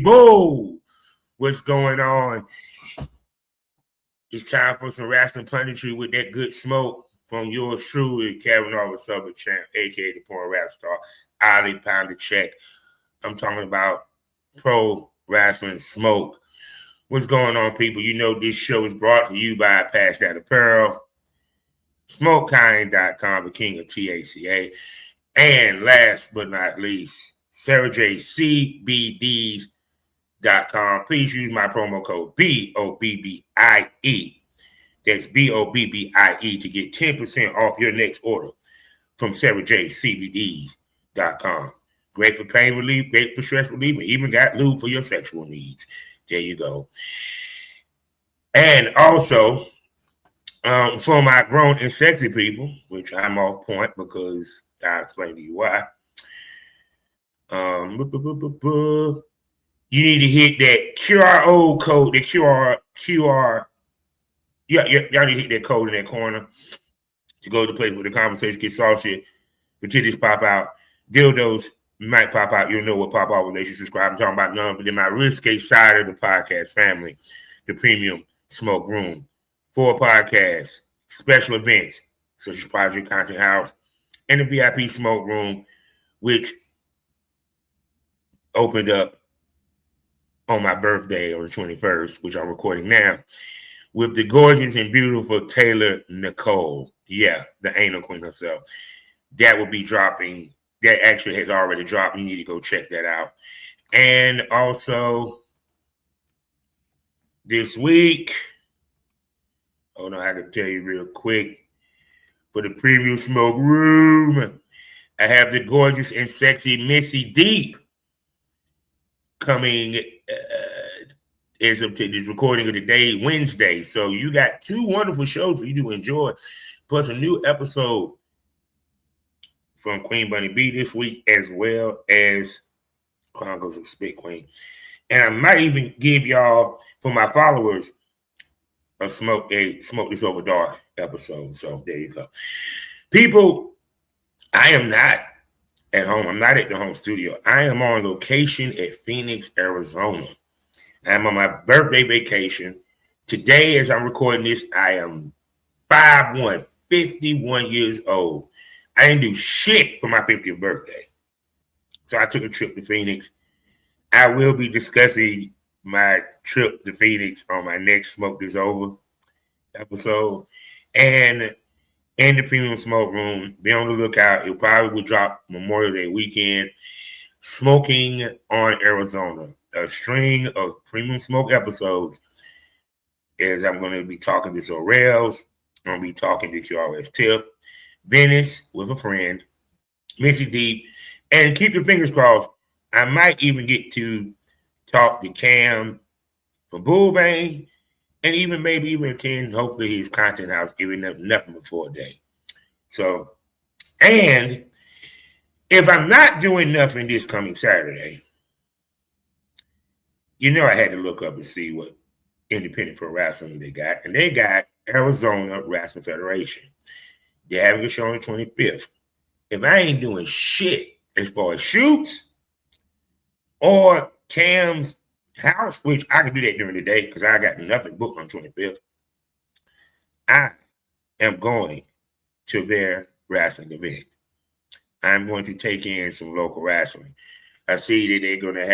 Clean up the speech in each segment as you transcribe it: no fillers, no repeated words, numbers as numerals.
Boo! What's going on? It's time for some wrestling punditry with that good smoke from yours truly, Kevin Over Super Champ, aka the Porn Rap Star, Ali Pound the Check. I'm talking about pro wrestling smoke. What's going on, people? You know this show is brought to you by Pass That Apparel, SmokeKind.com, the king of THCA, and last but not least, SarahJCBDs.com. Please use my promo code BOBBIE. That's BOBBIE to get 10% off your next order from SarahJCBDs.com. Great for pain relief, great for stress relief, and even got lube for your sexual needs. There you go. And also, for my grown and sexy people, which I'm off point because I'll explain to you why. You need to hit that QR code, the QR. Y'all need to hit that code in that corner to go to the place where the conversation gets saucy, the titties pop out, dildos might pop out. You'll know what pop out when you subscribe. I'm talking about none, but then my risque side of the podcast family, the Premium Smoke Room, 4 podcasts, special events such as Project Content House, and the VIP Smoke Room, which opened up on my birthday on the 21st, which I'm recording now, with the gorgeous and beautiful Taylor Nicole. Yeah, the anal queen herself. That will be dropping. That actually has already dropped. You need to go check that out. And also, this week, hold on, I can tell you real quick. For the Premium Smoke Room, I have the gorgeous and sexy Missy Deep coming as of this recording of the day, Wednesday. So you got 2 wonderful shows for you to enjoy, plus a new episode from Queen Bunny B this week, as well as Chronicles of Spit Queen. And I might even give y'all, for my followers, a Smoke This Over Dark episode. So there you go. People, I am not at home. I'm not at the home studio. I am on location at Phoenix, Arizona. I'm on my birthday vacation. Today, as I'm recording this, I am 5'1", 51 years old. I didn't do shit for my 50th birthday. So I took a trip to Phoenix. I will be discussing my trip to Phoenix on my next Smoke This Over episode. And in the Premium Smoke Room, be on the lookout. It probably will drop Memorial Day weekend. Smoking on Arizona. A string of Premium Smoke episodes. As I'm going to be talking to Sorrells. I'm going to be talking to QRS Tiff. Venice with a friend. Missy Deep. And keep your fingers crossed. I might even get to talk to Cam from Bullbang, and maybe attend, hopefully, his content house, giving them nothing before a day. So, and if I'm not doing nothing this coming Saturday, you know I had to look up and see what independent pro wrestling they got. And they got Arizona Wrestling Federation. They're having a show on the 25th. If I ain't doing shit as far as shoots or Cam's house, which I can do that during the day because I got nothing booked on 25th, I am going to their wrestling event. I'm going to take in some local wrestling. I see that they're going to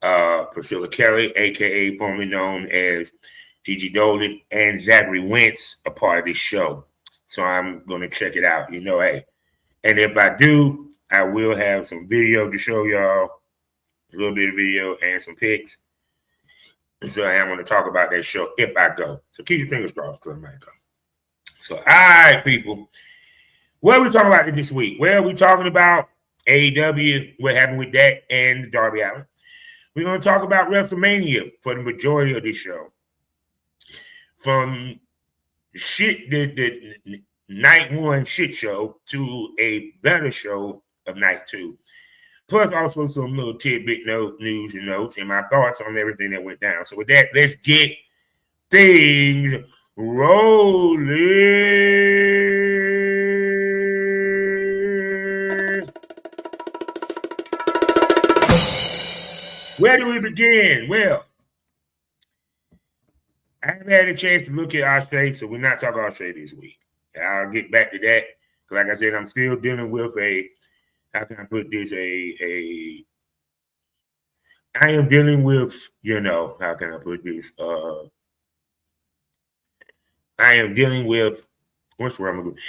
have Priscilla Kelly, a.k.a. formerly known as Gigi Dolan, and Zachary Wentz a part of this show. So I'm going to check it out. You know, hey. And if I do, I will have some video to show y'all. A little bit of video and some pics. So I am going to talk about that show if I go. So keep your fingers crossed because I might go. So, all right, people. What are we talking about this week? Well, we're talking about AEW, what happened with that, and Darby Allin. We're going to talk about Wrestlemania for the majority of this show. From the night 1 shit show to a better show of night 2. Plus also some little tidbit news and notes and my thoughts on everything that went down. So with that, let's get things rolling. Where do we begin? Well, I haven't had a chance to look at Ashe, so we're not talking Ashe this week. I'll get back to that. Like I said, I'm still dealing with how can I put this? I am dealing with, how can I put this? I am dealing with, what's the word I'm going to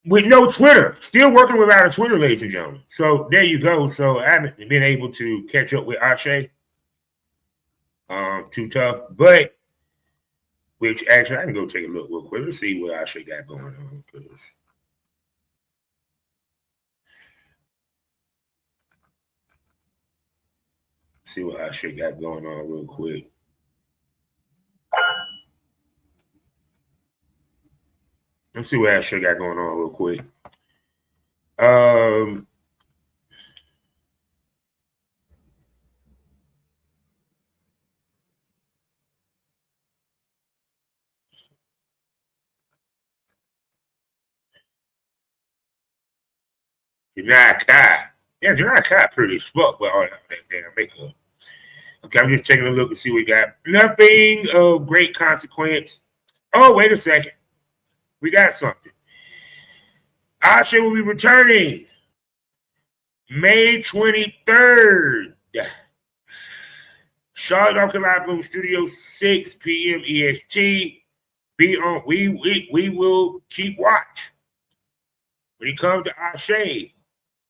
with no Twitter. Still working without a Twitter, ladies and gentlemen. So there you go. So I haven't been able to catch up with Ashe. Too tough. But, which actually, I can go take a look real quick. Let's see what Ashe got going on. See what Ashe got going on real quick. Let's see what Ashe got going on real quick. Janai Kai. Yeah, Janai Kai pretty as fuck with all that damn makeup. Okay, I'm just taking a look and see what we got. Nothing of great consequence. Oh, wait a second. We got something. Ashe will be returning May 23rd. Charlotte, North Carolina, Boom Studio, 6 p.m. EST. Be on. We will keep watch when it comes to Ashe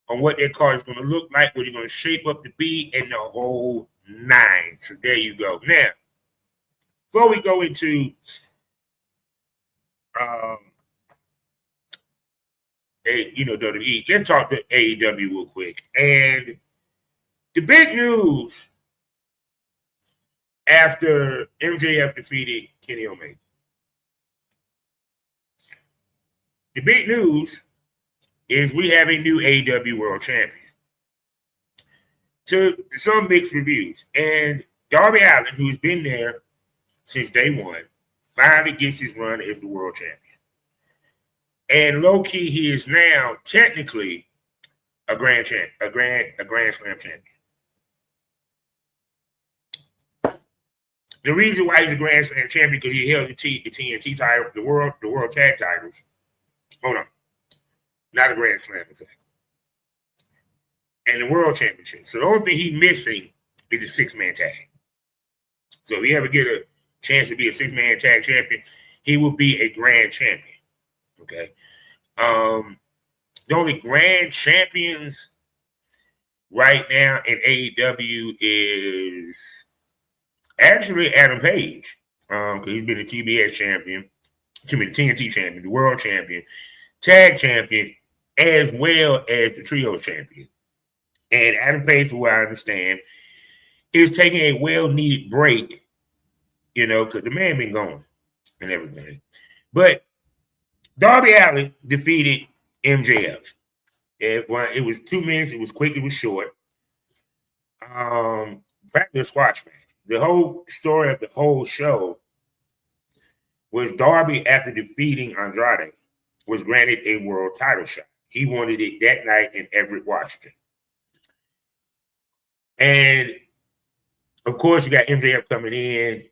on what their card is going to look like, what it's going to shape up to be, and the whole nine. So there you go. Now, before we go into WWE, let's talk to AEW real quick. And the big news after MJF defeated Kenny Omega. The big news is we have a new AEW World Champion. To some mixed reviews. And Darby Allin, who's been there since day one, finally gets his run as the World Champion. And low-key, he is now technically a Grand Slam champion. The reason why he's a Grand Slam champion because he held the TNT title, the world tag titles. Hold on. Not a Grand Slam, exactly. And the World Championship. So the only thing he's missing is a six-man tag. So if he ever get a chance to be a six-man tag champion, he will be a grand champion. Okay. The only grand champions right now in AEW is actually Adam Page. Because he's been a TBS champion, TNT champion, the world champion, tag champion, as well as the trio champion. And Adam Page, from what I understand, is taking a well-needed break, because the man been gone and everything. But Darby Allin defeated MJF. It was 2 minutes. It was quick. It was short. Practice squash match. The whole story of the whole show was Darby, after defeating Andrade, was granted a world title shot. He wanted it that night in Everett, Washington. And, of course, you got MJF coming in.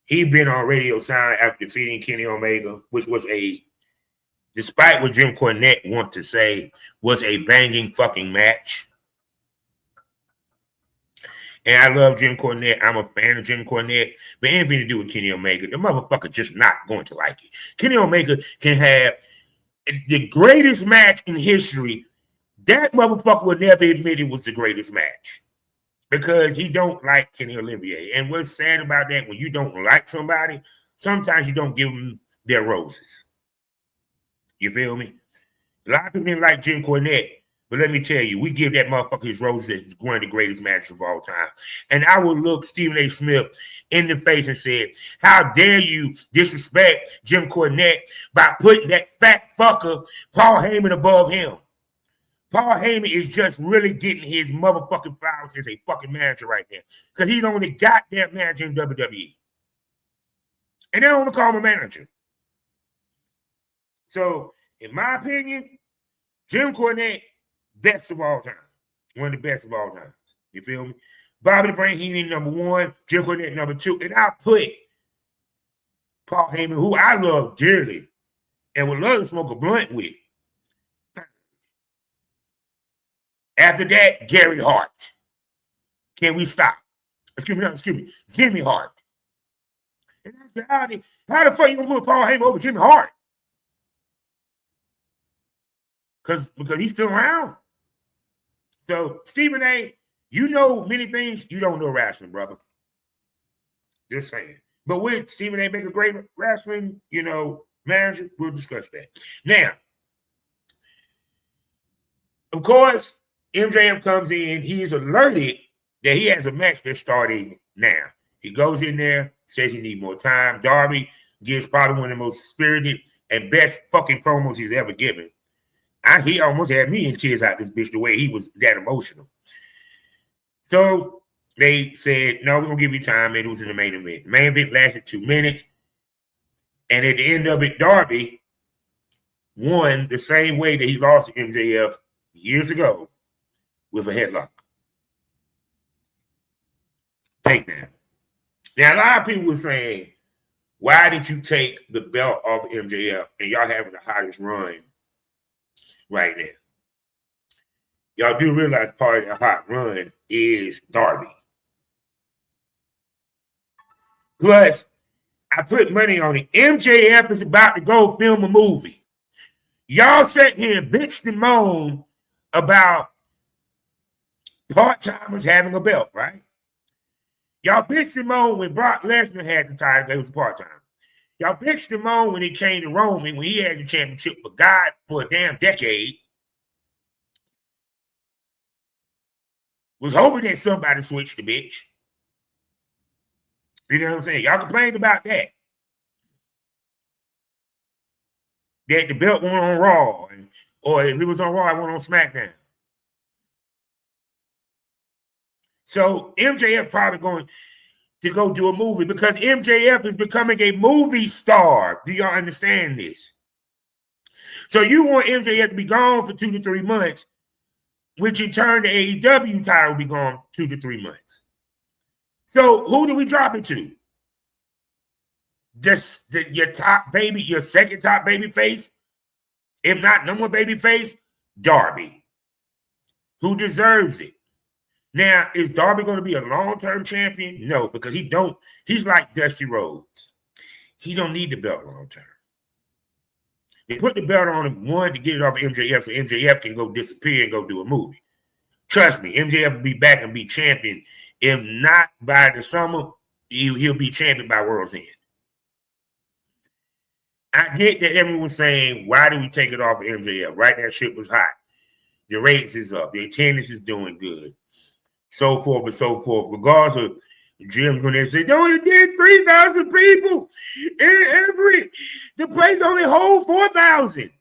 He'd been on radio silent after defeating Kenny Omega, which was despite what Jim Cornette wants to say, was a banging fucking match. And I love Jim Cornette. I'm a fan of Jim Cornette. But anything to do with Kenny Omega, the motherfucker just not going to like it. Kenny Omega can have the greatest match in history. That motherfucker would never admit it was the greatest match. Because he don't like Kenny Olivier. And what's sad about that, when you don't like somebody, sometimes you don't give them their roses. You feel me? A lot of people didn't like Jim Cornette, but let me tell you, we give that motherfucker his roses as one of the greatest matches of all time. And I would look Stephen A. Smith in the face and said, how dare you disrespect Jim Cornette by putting that fat fucker Paul Heyman above him? Paul Heyman is just really getting his motherfucking flowers as a fucking manager right there. Because he's the only goddamn manager in WWE. And they don't want to call him a manager. So, in my opinion, Jim Cornette, best of all time. One of the best of all time. You feel me? Bobby the Brain Heenan number 1, Jim Cornette number 2, and I put Paul Heyman, who I love dearly and would love to smoke a blunt with. After that, Gary Hart. Can we stop? Excuse me, Jimmy Hart. And how the fuck you gonna put Paul Heyman over Jimmy Hart? Because he's still around. So Stephen A., you know many things you don't know wrestling, brother. Just saying. But would Stephen A. make a great wrestling, manager? We'll discuss that. Now, of course, MJF comes in. He is alerted that he has a match that's starting now. He goes in there, says he needs more time. Darby gives probably one of the most spirited and best fucking promos he's ever given. He almost had me in tears out this bitch the way he was that emotional. So they said, no, we're going to give you time. And it was in the main event. The main event lasted 2 minutes. And at the end of it, Darby won the same way that he lost to MJF years ago with a headlock. Takedown. Now, a lot of people were saying, why did you take the belt off MJF and y'all having the hottest run right now? Y'all do realize part of the hot run is Darby. Plus, I put money on it. MJF is about to go film a movie. Y'all sat here and bitched and moaned about part-timers having a belt, right? Y'all bitched and moaned when Brock Lesnar had the title, that was part-time. Y'all bitched and moaned when he came to Roman, when he had the championship for God for a damn decade. Was hoping that somebody switched the bitch. You know what I'm saying? Y'all complained about that. That the belt went on Raw, or if it was on Raw, it went on SmackDown. So MJF probably going to go do a movie because MJF is becoming a movie star. Do y'all understand this? So you want MJF to be gone for 2 to 3 months, which in turn the AEW title will be gone 2 to 3 months. So who do we drop it to? Your second top baby face, if not number one baby face, Darby, who deserves it. Now, is Darby going to be a long-term champion? No, because he's like Dusty Rhodes. He don't need the belt long-term. They put the belt on him, one, to get it off of MJF so MJF can go disappear and go do a movie. Trust me, MJF will be back and be champion. If not by the summer, he'll be champion by World's End. I get that everyone's saying, why did we take it off of MJF? Right, that shit was hot. The ratings is up. The attendance is doing good. So forth and so forth. Regardless of Jim's going to say, they only did 3,000 people. The place only holds 4,000.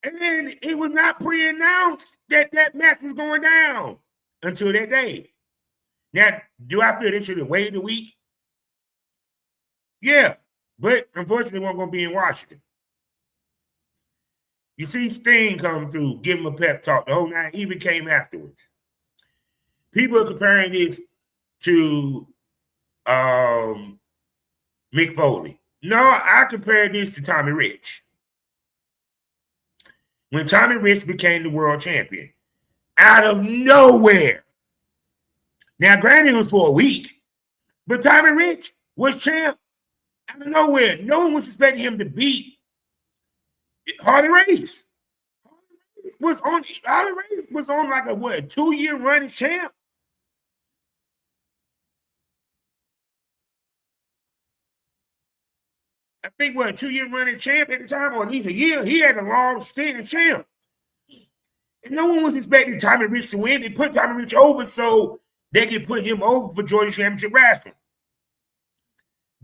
And it was not pre-announced that match was going down until that day. Now, do I feel they should have waited a week? Yeah, but unfortunately, we're going to be in Washington. You see Sting come through, give him a pep talk. The whole night even came afterwards. People are comparing this to Mick Foley. No, I compare this to Tommy Rich. When Tommy Rich became the world champion, out of nowhere. Now, granted, it was for a week, but Tommy Rich was champ out of nowhere. No one was expecting him to beat Harley Race. Harley Race was on like a 2-year run as champ. I think a 2-year run as champ at the time, or at least a year. He had a long stint as champ. And no one was expecting Tommy Rich to win. They put Tommy Rich over so they could put him over for Georgia Championship Wrestling.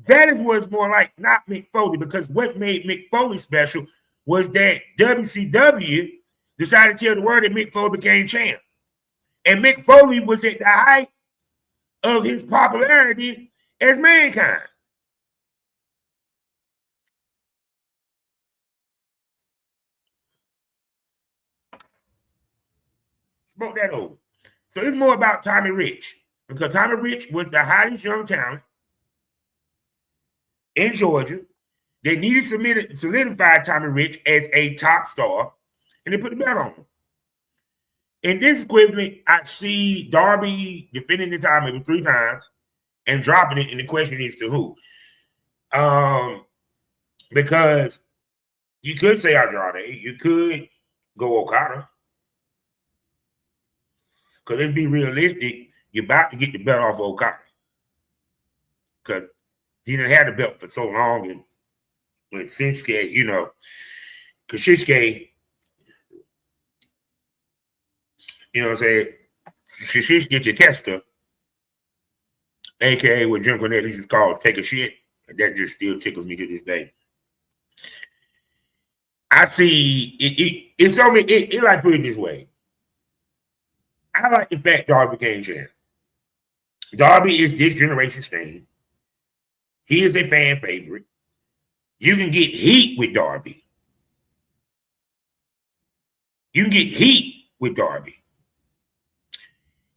That is what it's more like, not Mick Foley, because what made Mick Foley special was that WCW decided to tell the world that Mick Foley became champ. And Mick Foley was at the height of his popularity as Mankind. Smoke that over. So it's more about Tommy Rich, because Tommy Rich was the hottest young talent in Georgia. They needed to solidify Tommy Rich as a top star, and they put the belt on him. In this equivalent, I see Darby defending the title maybe 3 times and dropping it, and the question is to who? Because you could say Andrade, you could go Okada. Because let's be realistic, you're about to get the belt off of Okada. Because he didn't have the belt for so long, and when Shinsuke, because Shinsuke, you know what I'm saying, Shinsuke Takeshita, a.k.a. what Jim Cornette used to call take a shit, and that just still tickles me to this day. I see it's so many, it like put it this way. I like the fact Darby became champ. Darby is this generation's thing. He is a fan favorite. You can get heat with Darby. You can get heat with Darby.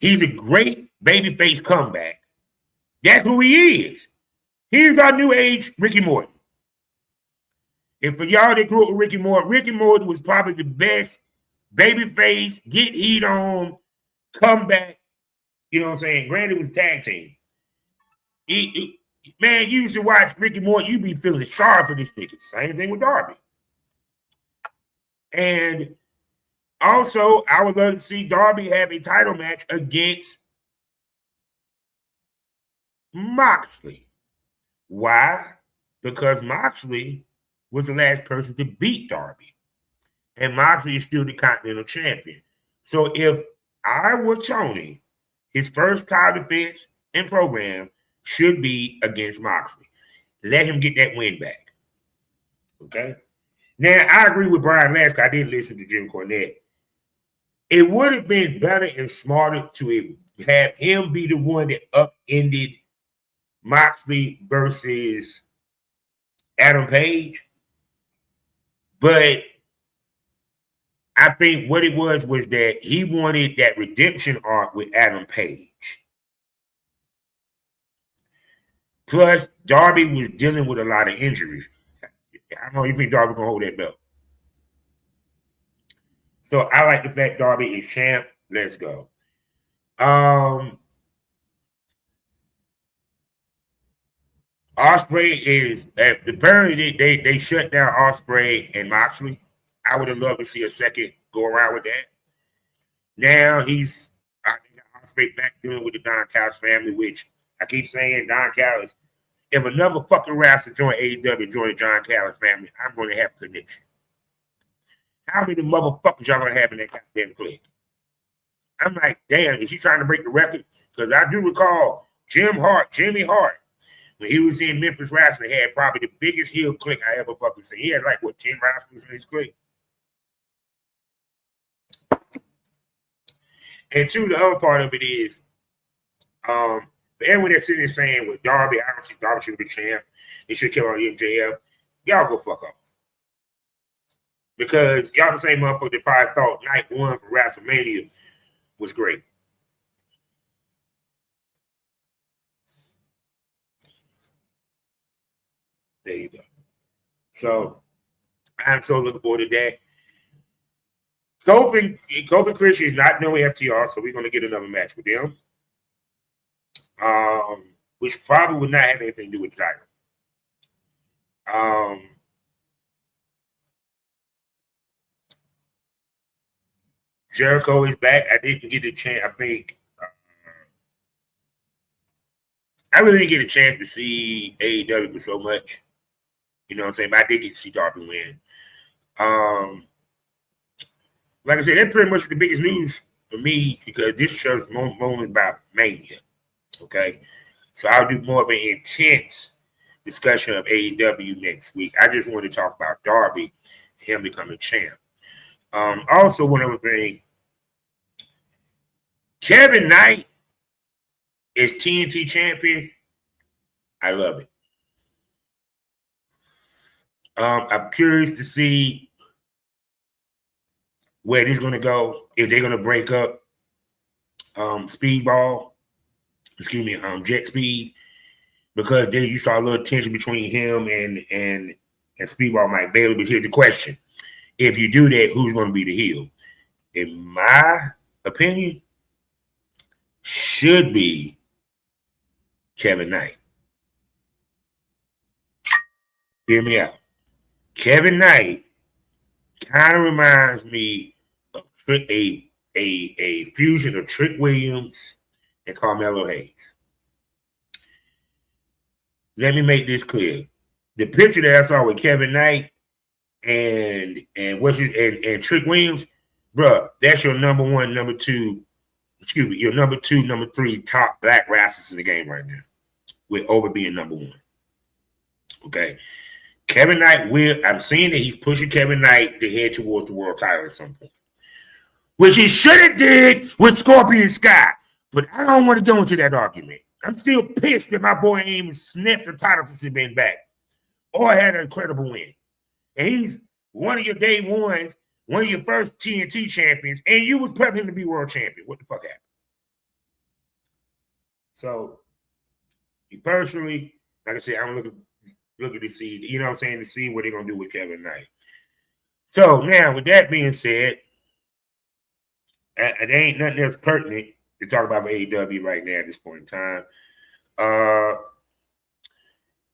He's a great babyface comeback. That's who he is. He's our new age Ricky Morton. And for y'all that grew up with Ricky Morton was probably the best babyface, get heat on, comeback. You know what I'm saying? Granted, it was tag team. Man, you used to watch Ricky Morton, you be feeling sorry for this nigga. Same thing with Darby. And also, I would love to see Darby have a title match against Moxley. Why? Because Moxley was the last person to beat Darby. And Moxley is still the Continental Champion. So if I was Tony, his first title defense and program should be against Moxley. Let him get that win back. Okay? Now, I agree with Brian Lasker. I didn't listen to Jim Cornette. It would have been better and smarter to have him be the one that upended Moxley versus Adam Page. But I think what it was that he wanted that redemption arc with Adam Page. Plus, Darby was dealing with a lot of injuries. I don't even think Darby gonna hold that belt. So I like the fact Darby is champ. Let's go. Ospreay is apparently they shut down Ospreay and Moxley. I would have loved to see a second go around with that. Now I think Ospreay back dealing with the Don Callis family, which I keep saying Don Callis. If another fucking wrestler join AEW, join the Don Callis family, I'm going to have a connection. How many motherfuckers y'all gonna have in that goddamn clique? I'm like, damn, is he trying to break the record? Because I do recall Jimmy Hart, when he was in Memphis Wrestling, had probably the biggest heel clique I ever fucking seen. He had like, 10 wrestlers in his clique? And two, the other part of it is, for everyone that's sitting there saying with Darby, I don't see Darby should be champ. He should kill on MJF. Y'all go fuck off. Because y'all the same motherfucker that probably thought night 1 for Wrestlemania was great. There you go. So I'm so looking forward to that. Kobe Christian is not no FTR, so we're going to get another match with them. Which probably would not have anything to do with the title. Jericho is back. I didn't get a chance. I think I really didn't get a chance to see AEW for so much. You know what I'm saying? But I did get to see Darby win. Like I said, that's pretty much the biggest news for me because this show's moment about Mania. Okay? So I'll do more of an intense discussion of AEW next week. I just want to talk about Darby, him becoming champ. Also, one other thing, Kevin Knight is TNT champion. I love it. I'm curious to see where this is going to go. If they're going to break up Speedball, Jet Speed, because then you saw a little tension between him and Speedball Mike Bailey. But here's the question: if you do that, who's going to be the heel? In my opinion, should be Kevin Knight. Hear me out. Kevin Knight kind of reminds me of a fusion of Trick Williams and Carmelo Hayes. Let me make this clear. The picture that I saw with Kevin Knight and Trick Williams, bro, that's your number one, number two, your number two, number three top black wrestlers in the game right now, with Oba being number one. Okay. Kevin Knight I'm seeing that he's pushing Kevin Knight to head towards the world title at some point, which he should have did with Scorpion Sky. But I don't want to go into that argument. I'm still pissed that my boy ain't even sniffed the title since he's been back or had an incredible win. And he's one of your day ones, one of your first TNT champions, and you was prepping him to be world champion. What the fuck happened? So, personally, like I said, I'm looking to see, you know what I'm saying, to see what they're going to do with Kevin Knight. So, now, with that being said, there ain't nothing else pertinent to talk about for AEW right now at this point in time.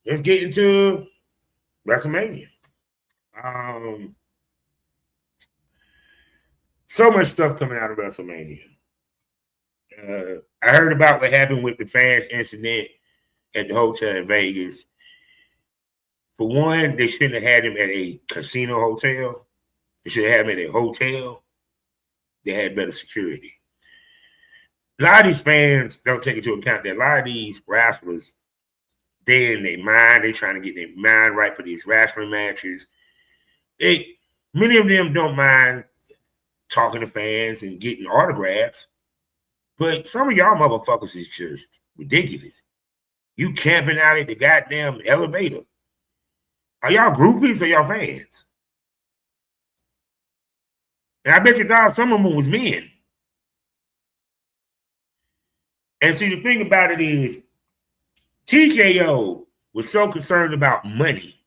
Let's get into WrestleMania. So much stuff coming out of WrestleMania. I heard about what happened with the fans incident at the hotel in Vegas. For one, they shouldn't have had him at a casino hotel. They should have had him at a hotel. They had better security. A lot of these fans don't take into account that a lot of these wrestlers, they're in their mind. They're trying to get their mind right for these wrestling matches. Many of them don't mind talking to fans and getting autographs. But some of y'all motherfuckers is just ridiculous. You camping out at the goddamn elevator. Are y'all groupies or y'all fans? And I bet you thought some of them was men. And see, the thing about it is, TKO was so concerned about money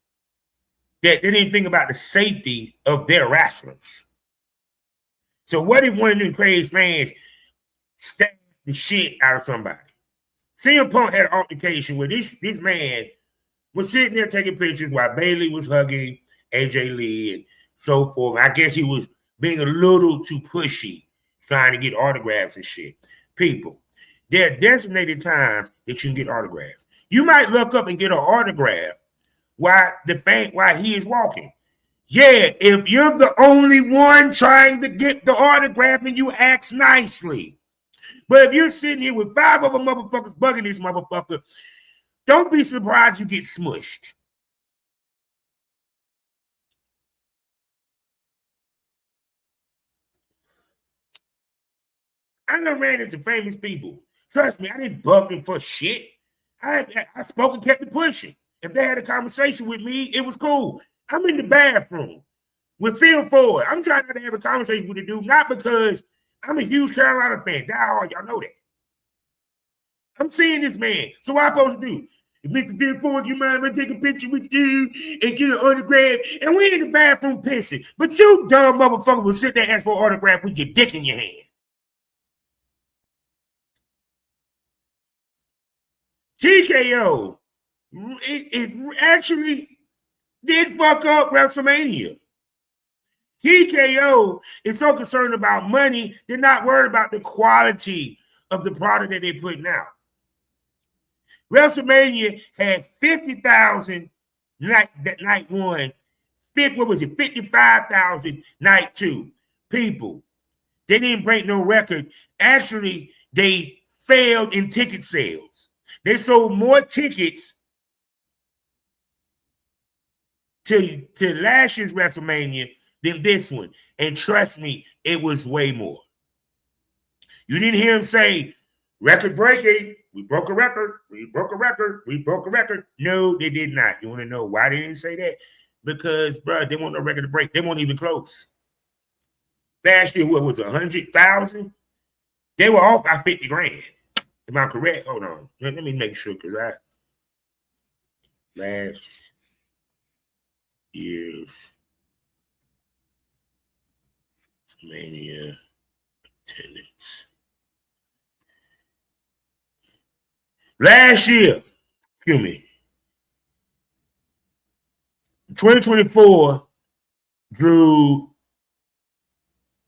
that they didn't think about the safety of their wrestlers. So what if one of them crazy fans stabbed the shit out of somebody? CM Punk had an altercation where this man was sitting there taking pictures while Bailey was hugging AJ Lee and so forth. I guess he was being a little too pushy, trying to get autographs and shit. People, there are designated times that you can get autographs. You might look up and get an autograph while he is walking. Yeah, if you're the only one trying to get the autograph and you ask nicely. But if you're sitting here with 5 other motherfuckers bugging this motherfucker, don't be surprised you get smushed. I done ran into famous people. Trust me, I didn't bug them for shit. I spoke and kept it pushing. If they had a conversation with me, it was cool. I'm in the bathroom with Phil Ford. I'm trying not to have a conversation with the dude, not because I'm a huge Carolina fan. Y'all know that. I'm seeing this man. So what I'm supposed to do? If Mr. Phil Ford, you mind if I take a picture with you and get an autograph? And we're in the bathroom pissing. But you dumb motherfucker will sit there and ask for an autograph with your dick in your hand. TKO, it actually did fuck up WrestleMania. TKO is so concerned about money, they're not worried about the quality of the product that they're putting out. WrestleMania had 50,000 night one. What was it? 55,000 night two. People, they didn't break no record. Actually, they failed in ticket sales. They sold more tickets to last year's WrestleMania than this one. And trust me, it was way more. You didn't hear him say, record breaking, we broke a record, we broke a record, we broke a record. No, they did not. You want to know why they didn't say that? Because, bro, they want no record to break. They weren't even close. Last year, what was 100,000? They were off by 50 grand. Am I correct? Hold on. Let me make sure, because last year's Mania attendance. Last year, excuse me, 2024 drew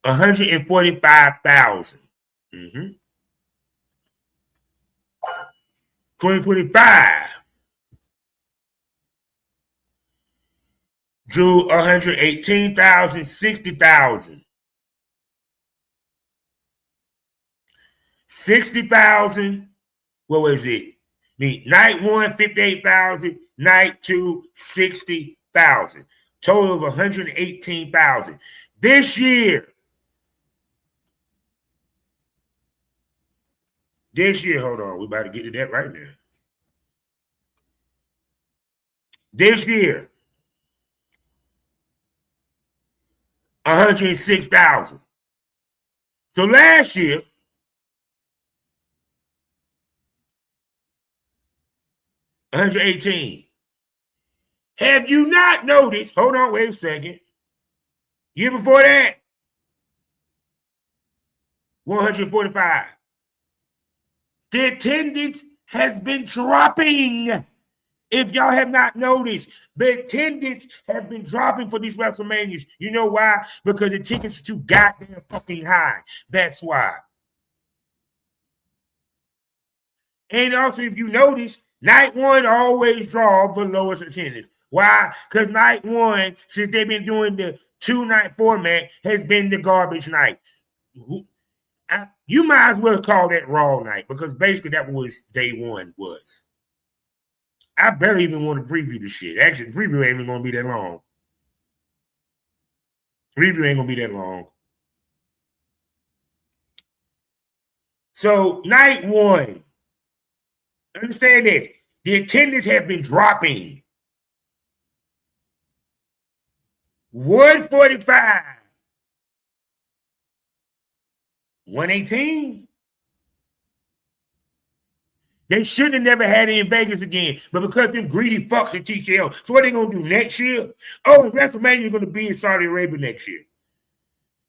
145,000. 2025 drew 118,000, 60,000. 60,000. What was it? Night 1, 58,000. Night 2, 60,000. Total of 118,000. This year, hold on, we're about to get to that right now. This year, 106,000. So last year, 118. Have you not noticed? Hold on, wait a second. Year before that, 145. The attendance has been dropping. If y'all have not noticed, the attendance have been dropping for these WrestleManias. You know why? Because the tickets are too goddamn fucking high. That's why. And also, if you notice, night 1 always draws the lowest attendance. Why? Because night 1, since they've been doing the 2-night format, has been the garbage night. You might as well call that Raw night, because basically that was day 1 was. I barely even want to preview the shit. Actually, the preview ain't even going to be that long. Preview ain't going to be that long. So, night 1. Understand this. The attendance have been dropping. 145. 118. They should have never had it in Vegas again. But because them greedy fucks at TKO. So what are they going to do next year? Oh, WrestleMania is going to be in Saudi Arabia next year.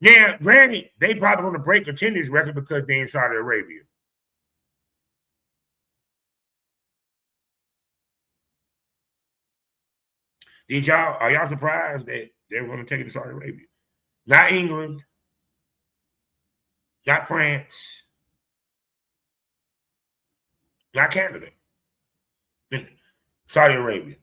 Now, granted, they probably going to break attendance record because they're in Saudi Arabia. Are y'all surprised that they were going to take it to Saudi Arabia? Not England. Not France. Not Canada. Saudi Arabia.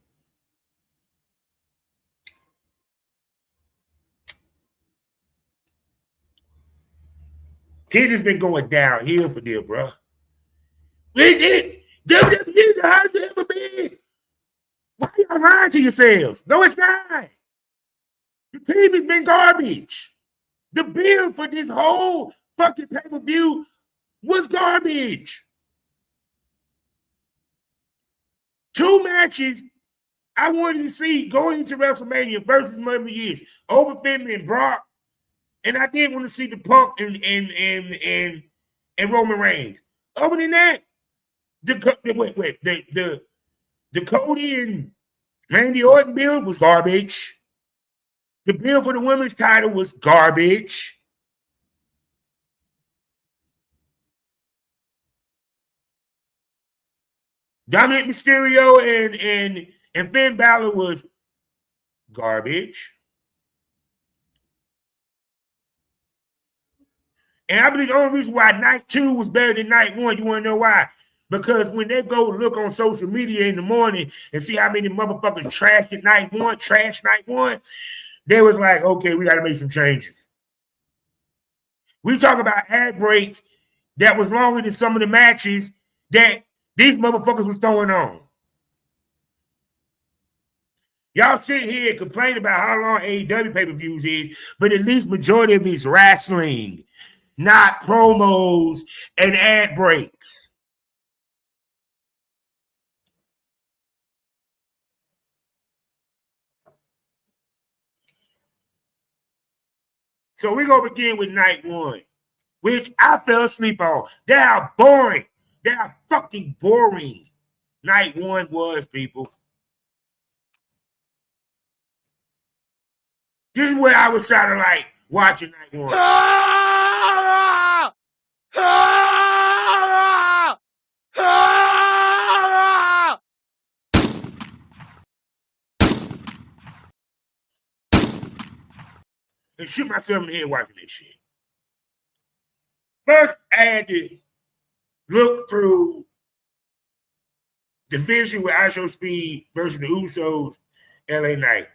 Kid has been going downhill for them, bro. WWE the highest it ever been. Why y'all lying to yourselves? No, it's not. The team has been garbage. The bill for this whole fucking pay-per-view was garbage. 2 matches I wanted to see going into WrestleMania versus Mother Years over Finn and Brock, and I did want to see the Punk and Roman Reigns. Other than that, the Cody and Randy Orton build was garbage. The build for the women's title was garbage. Dominic Mysterio and Finn Balor was garbage. And I believe the only reason why night 2 was better than night 1, you want to know why? Because when they go look on social media in the morning and see how many motherfuckers trash night 1, they was like, okay, we got to make some changes. We talk about ad breaks that was longer than some of the matches that these motherfuckers was throwing on. Y'all sit here and complain about how long AEW pay-per-views is, but at least majority of it's wrestling, not promos and ad breaks. So we're going to begin with night 1. which I fell asleep on. They are boring. They are fucking boring. Night one was, people. This is what I was sounding like watching night one. And shoot myself in the head watching this shit. First, I had to look through the vision with ISO Speed versus the Usos, LA Knight.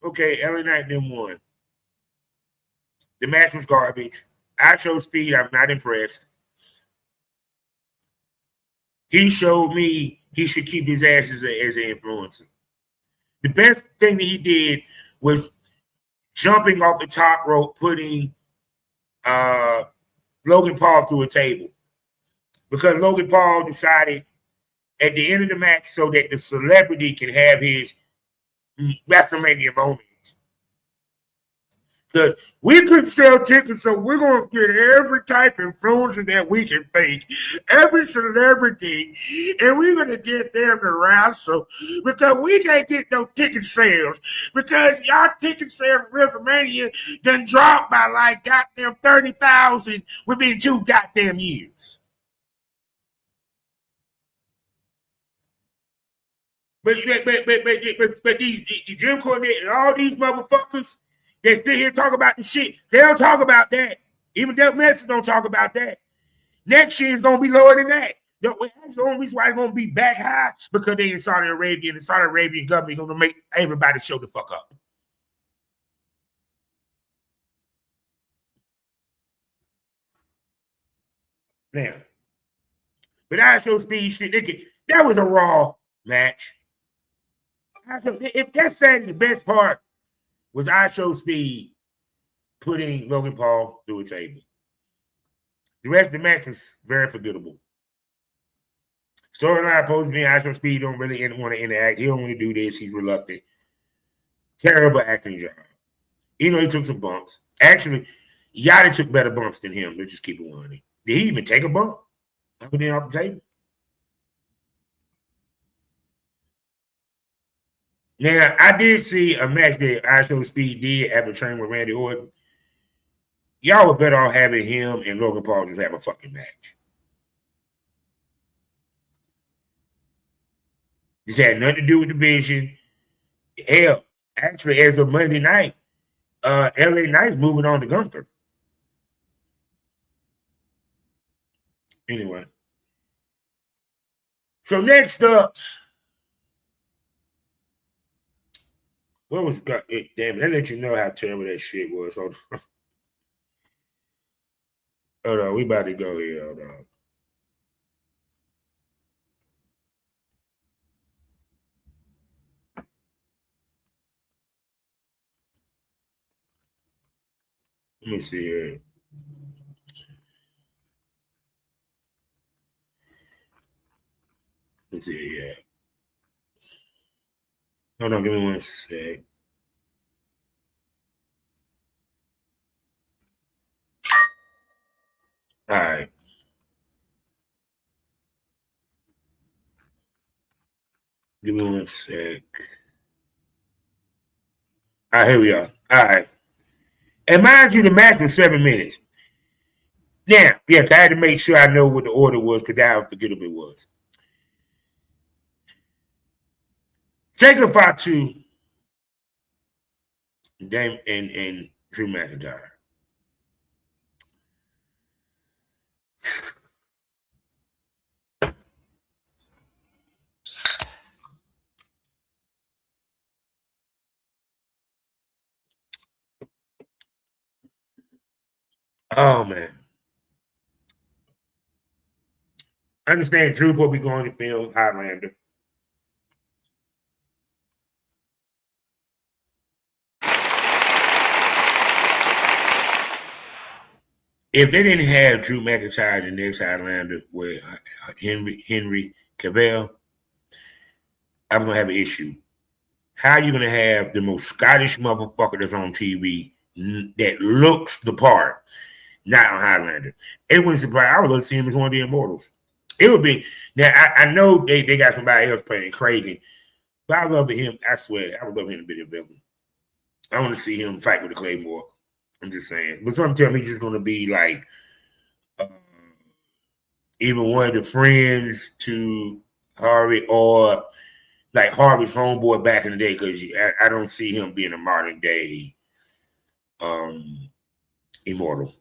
Okay, LA Knight then won. The match was garbage. ISO Speed, I'm not impressed. He showed me he should keep his ass as an influencer. The best thing that he did was jumping off the top rope, putting Logan Paul through a table. Because Logan Paul decided at the end of the match so that the celebrity can have his Wrestlemania moment. Because we couldn't sell tickets, so we're going to get every type of influencer that we can think, every celebrity, and we're going to get them to wrestle because we can't get no ticket sales because y'all ticket sales for WrestleMania done dropped by like goddamn 30,000 within 2 goddamn years. But these Jim Cornette and all these motherfuckers, they sit here and talk about the shit. They don't talk about that. Even Def Messi don't talk about that. Next year is going to be lower than that. The only reason why it's going to be back high because they in Saudi Arabia and the Saudi Arabian government going to make everybody show the fuck up. Now, but ISO Speed shit, that was a Raw match. If that's saying the best part was ISO Speed putting Logan Paul through a table. The rest of the match was very forgettable. Storyline supposed to be ISO Speed don't really want to interact. He don't want to do this. He's reluctant. Terrible acting job. He took some bumps. Actually, Yachty took better bumps than him. Let's just keep it 100. Did he even take a bump? Other than off the table? Now, I did see a match that ISO Speed did after training with Randy Orton. Y'all were better off having him and Logan Paul just have a fucking match. This had nothing to do with the division. Hell, actually, as of Monday night, LA Knight's moving on to Gunther. Anyway. So next up, what was damn it? That let you know how terrible that shit was. Hold on, we about to go here. Hold on. Let me see here. Let's see here. Hold on, give me 1 sec. All right. Give me 1 sec. All right, here we are. All right. And mind you, the match was 7 minutes. Now, yes, I had to make sure I know what the order was because how forgettable it was. Jacob Fatu and Drew McIntyre. Oh, man. I understand Drew will be going to film Highlander. If they didn't have Drew McIntyre in the next Highlander with Henry Cavill, I'm going to have an issue. How are you going to have the most Scottish motherfucker that's on TV that looks the part not on Highlander. It wouldn't surprise. I would love to see him as one of the Immortals. It would be. Now, I know they got somebody else playing Kragen, but I love him. I swear, I would love him to be the villain. I want to see him fight with the Claymore. I'm just saying. But some tell me he's just going to be like even one of the friends to Harvey or like Harvey's homeboy back in the day, because I don't see him being a modern day Immortal.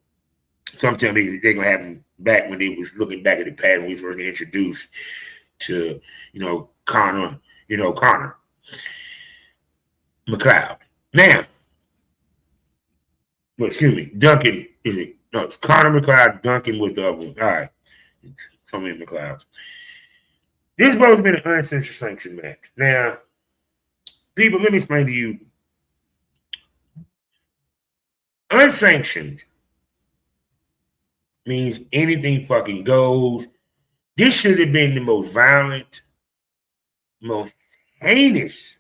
Some tell me they're going to have him back when they was looking back at the past when we first got introduced to, Connor McLeod. Now, excuse me, Duncan, is it? No, it's Connor McLeod. Duncan was the other one. All right. So many McLeods. This is supposed to be an unsanctioned match. Now, people, let me explain to you. Unsanctioned means anything fucking goes. This should have been the most violent, most heinous,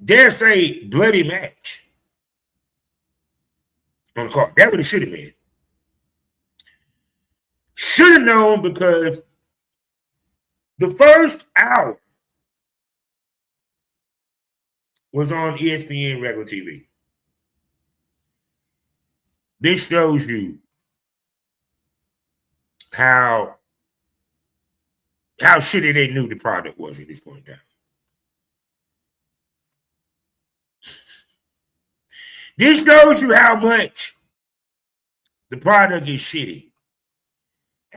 dare say, bloody match on the card. That's what it should have been. Should have known, because the first hour was on ESPN regular TV. This shows you how shitty they knew the product was at this point in time. This shows you how much the product is shitty.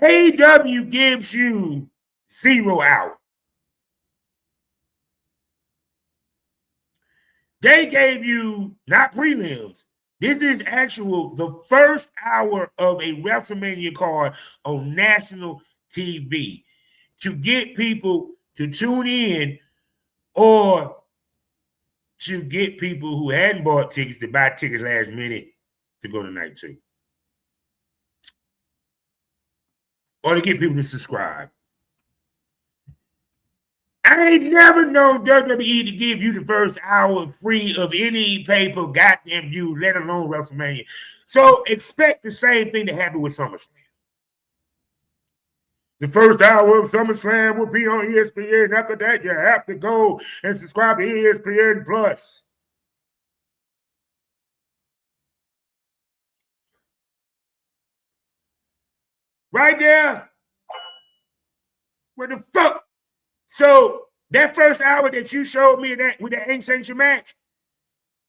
AEW gives you 0 out. They gave you not prelims. This is the first hour of a WrestleMania card on national TV to get people to tune in or to get people who hadn't bought tickets to buy tickets last minute to go to night 2. Or to get people to subscribe. I ain't never known WWE to give you the first hour free of any pay-per goddamn view, let alone WrestleMania. So expect the same thing to happen with SummerSlam. The first hour of SummerSlam will be on ESPN. After that, you have to go and subscribe to ESPN Plus. Right there. Where the fuck? So that first hour that you showed me with that ain't sanctioned match,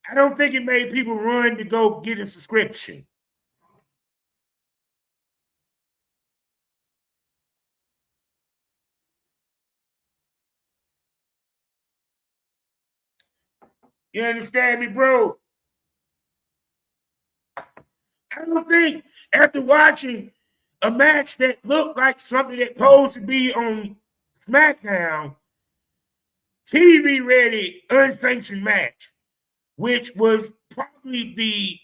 I don't think it made people run to go get a subscription. You understand me, bro? I don't think after watching a match that looked like something that supposed to be on SmackDown, TV-ready, unsanctioned match, which was probably the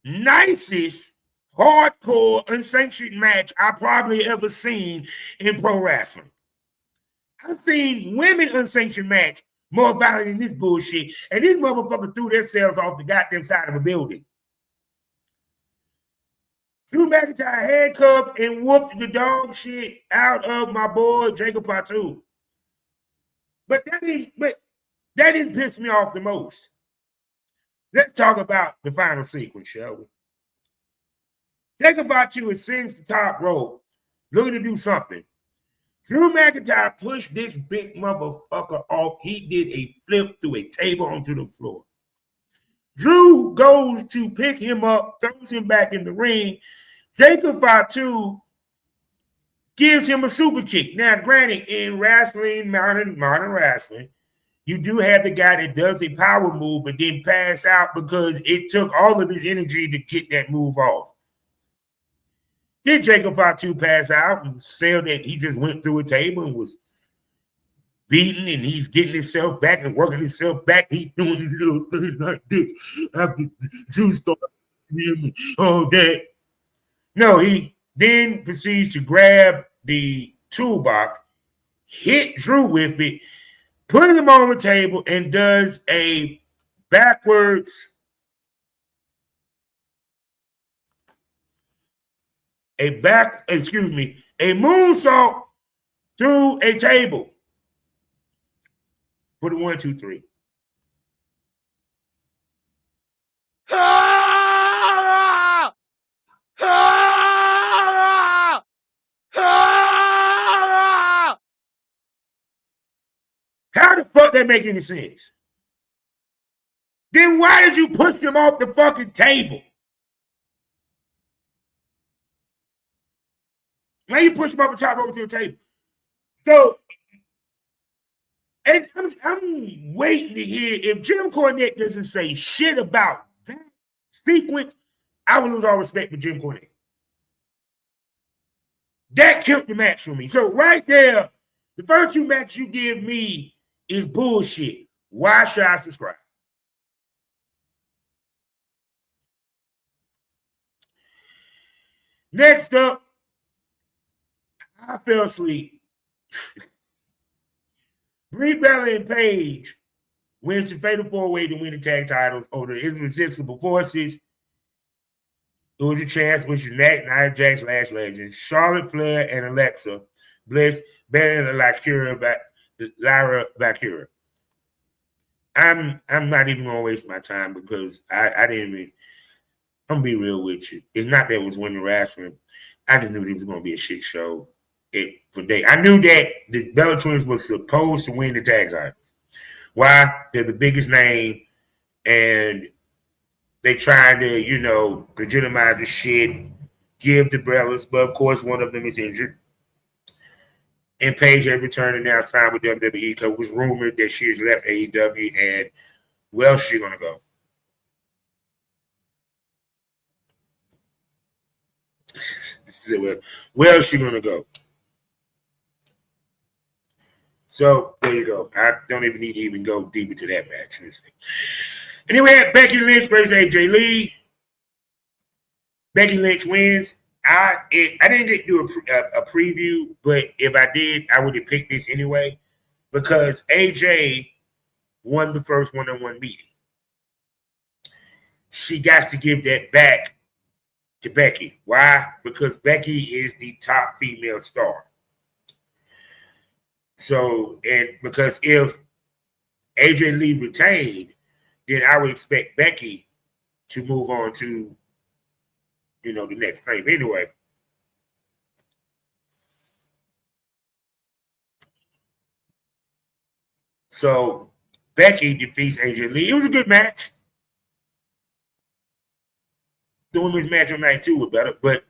nicest hardcore unsanctioned match I probably ever seen in pro wrestling. I've seen women unsanctioned match more violent than this bullshit, and these motherfuckers threw themselves off the goddamn side of a building. Drew McIntyre handcuffed and whooped the dog shit out of my boy Jacob Fatu. But that didn't piss me off the most. Let's talk about the final sequence, shall we? Jacob Fatu ascends the top rope, looking to do something. Drew McIntyre pushed this big motherfucker off. He did a flip through a table onto the floor. Drew goes to pick him up, throws him back in the ring. Jacob Fatu gives him a super kick. Now, granted, in wrestling, modern wrestling, you do have the guy that does a power move but then pass out because it took all of his energy to get that move off. Did Jacob Fatu pass out and say that he just went through a table and was beaten and he's getting himself back and working himself back? He's doing a little thing like this after Drew started all that. No, he then proceeds to grab the toolbox, hit Drew with it, put him on the table, and does a backwards, a moonsault through a table. Put it 1, 2, 3. How the fuck that make any sense? Then why did you push him off the fucking table? Why you push him off the top over to the table? So, and I'm waiting to hear if Jim Cornette doesn't say shit about that sequence, I will lose all respect for Jim Cornette. That killed the match for me. So right there, the first 2 matches you give me is bullshit. Why should I subscribe? Next up, I fell asleep. Brie Bella and Paige wins the Fatal 4-Way to win the tag titles over the Irresistible Forces. It was a chance, which is Nia Jax, Lash Legend, Charlotte Flair, and Alexa Bliss, better than Lyra Valkyria. I'm not even gonna waste my time because I didn't even. I'm gonna be real with you. It's not that it was winning wrestling. I just knew it was gonna be a shit show. I knew that the Bella Twins was supposed to win the tag titles. Why? They're the biggest name, and they tried to, legitimize the shit, give the Bellas, but of course one of them is injured. And Paige has returned and now signed with WWE because it was rumored that she has left AEW, and where else is she gonna go? Where else is she gonna go? So there you go. I don't even need to even go deep into that match. And then we had Becky Lynch versus AJ Lee. Becky Lynch wins. I didn't get to do a preview, but if I did, I would have picked this anyway because AJ won the first one-on-one meeting. She got to give that back to Becky. Why? Because Becky is the top female star. So, and because if AJ Lee retained, then I would expect Becky to move on to, the next claim anyway. So, Becky defeats AJ Lee. It was a good match. The women's match on night 2 was better, but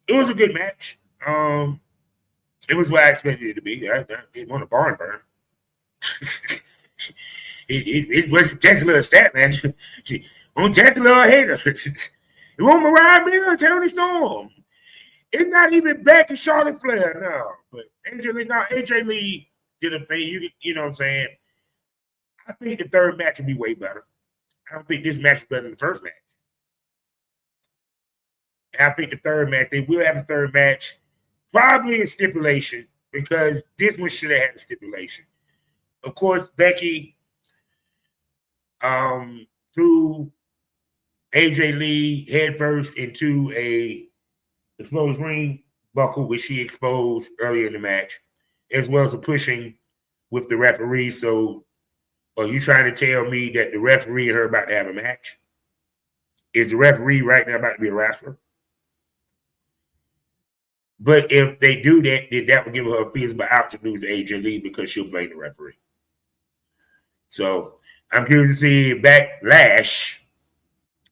it was a good match. It was what I expected it to be. I didn't want a barn burn. It wasn't technically a stat match. On technically a hater. It wasn't Mariah Miller or Tony Storm. It's not even Becky Charlotte Flair, no. But AJ Lee did a thing. You know what I'm saying? I think the third match will be way better. I don't think this match is better than the first match. I think the third match, they will have a third match. Probably a stipulation because this one should have had a stipulation. Of course, Becky threw AJ Lee headfirst into a exposed ring buckle, which she exposed earlier in the match, as well as a pushing with the referee. So, are you trying to tell me that the referee and her about to have a match? Is the referee right now about to be a wrestler? But if they do that, then that would give her a feasible out to lose to AJ Lee because she'll blame the referee. So I'm curious to see Backlash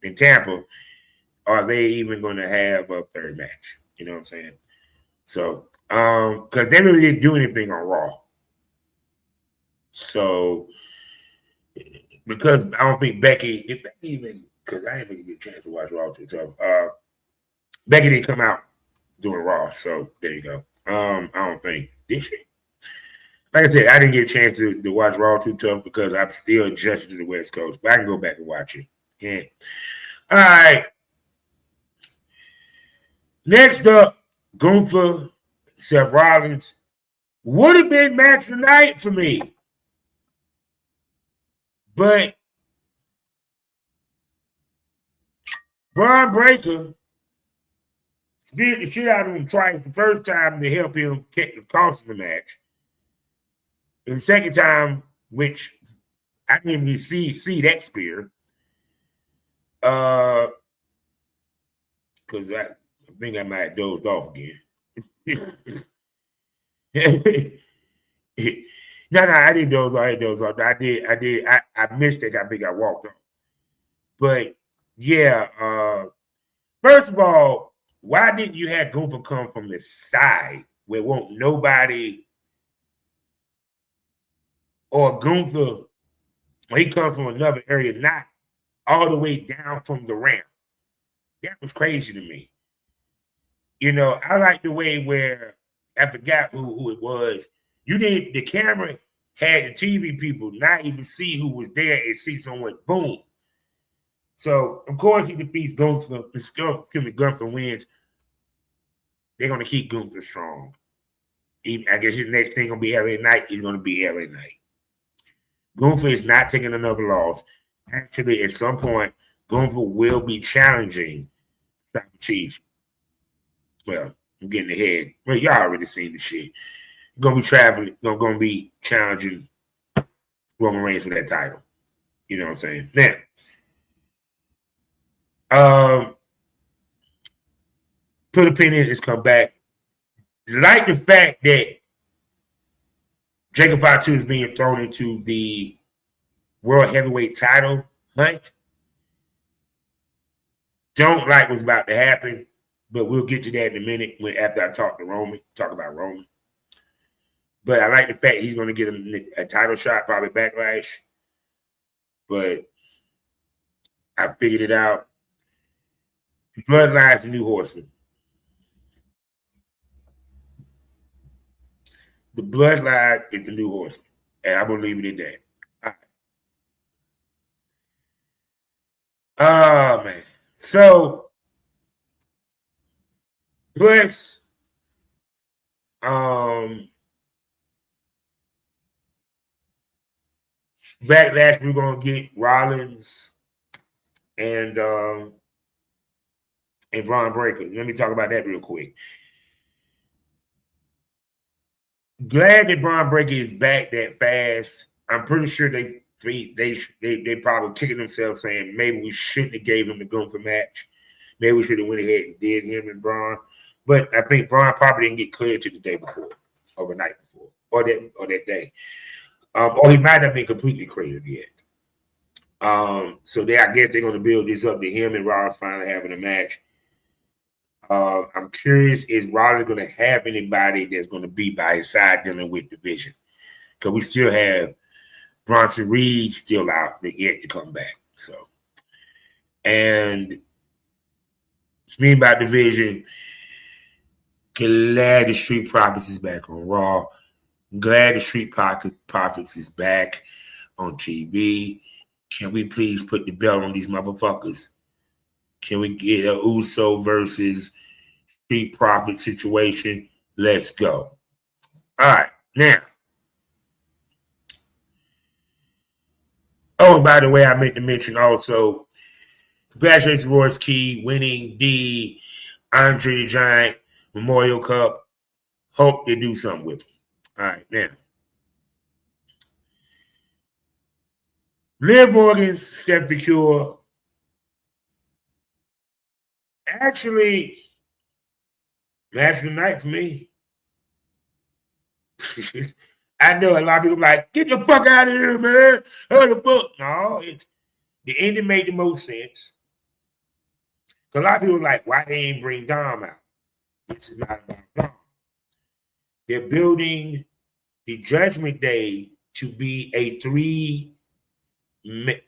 in Tampa. Are they even going to have a third match? You know what I'm saying? So, because they really didn't do anything on Raw. So, because I don't think Becky, because I didn't even get a chance to watch Raw too tough. Becky didn't come out doing Raw, so there you go. I don't think did she? Like I said, I didn't get a chance to watch Raw too tough because I'm still adjusted to the West Coast, but I can go back and watch it. Yeah. All right. Next up, Gunther, Seth Rollins. Would have been match tonight for me. But Braun Breaker speared the shit out of him twice. The first time to help him cost him the match. And the second time, which I didn't even see that spear. Because I think I might have dozed off again. No, I didn't doze off. I missed it. I think I walked off. But yeah, first of all, why didn't you have Gunther come from the side where won't nobody, or Gunther, when he comes from another area, not all the way down from the ramp? That was crazy to me. You know, I like the way where, I forgot who it was. The camera had the TV people not even see who was there and see someone, boom. So, of course, he defeats Gunther. Gunther wins. They're going to keep Gunther strong. I guess his next thing going to be LA Knight. He's going to be LA Knight. Gunther is not taking another loss. Actually, at some point, Gunther will be challenging Chief. Well, I'm getting ahead. Well, y'all already seen the shit. Gonna be traveling, gonna be challenging Roman Reigns for that title. You know what I'm saying? Now, put a pin in, it's come back. Like the fact that Jacob Fatu is being thrown into the World Heavyweight title hunt. Don't like what's about to happen, but we'll get to that in a minute after I talk about Roman. But I like the fact he's going to get a title shot, probably Backlash. But I figured it out. The Bloodline's the new Horseman. The Bloodline is the new Horseman. And I'm going to leave it at that. All right. Oh, man. So, plus, Backlash, we're going to get Rollins and Braun Breaker. Let me talk about that real quick. Glad that Braun Breaker is back that fast. I'm pretty sure they probably kicking themselves saying maybe we shouldn't have gave him the Gunther match. Maybe we should have went ahead and did him and Braun. But I think Braun probably didn't get cleared to the day before, or the night before, or that day. Or he might not be completely cleared yet. So I guess they're going to build this up to him and Rollins finally having a match. I'm curious, is Rollins going to have anybody that's going to be by his side dealing with division? Because we still have Bronson Reed still out, yet to come back. So, and speaking about division, glad the Street Profits is back on Raw. Glad the Street Profits is back on TV. Can we please put the belt on these motherfuckers? Can we get a Uso versus Street Profit situation? Let's go. All right, now. Oh, and by the way, I meant to mention also, congratulations, Royce Key, winning the Andre the Giant Memorial Cup. Hope they do something with him. All right, now. Liv Morgan's Steph the Cure. Actually, match of the night for me. I know a lot of people like, get the fuck out of here, man. Hurry the fuck. No, the ending made the most sense. Because a lot of people are like, why they ain't bring Dom out? This is not about Dom. They're building the Judgment Day to be a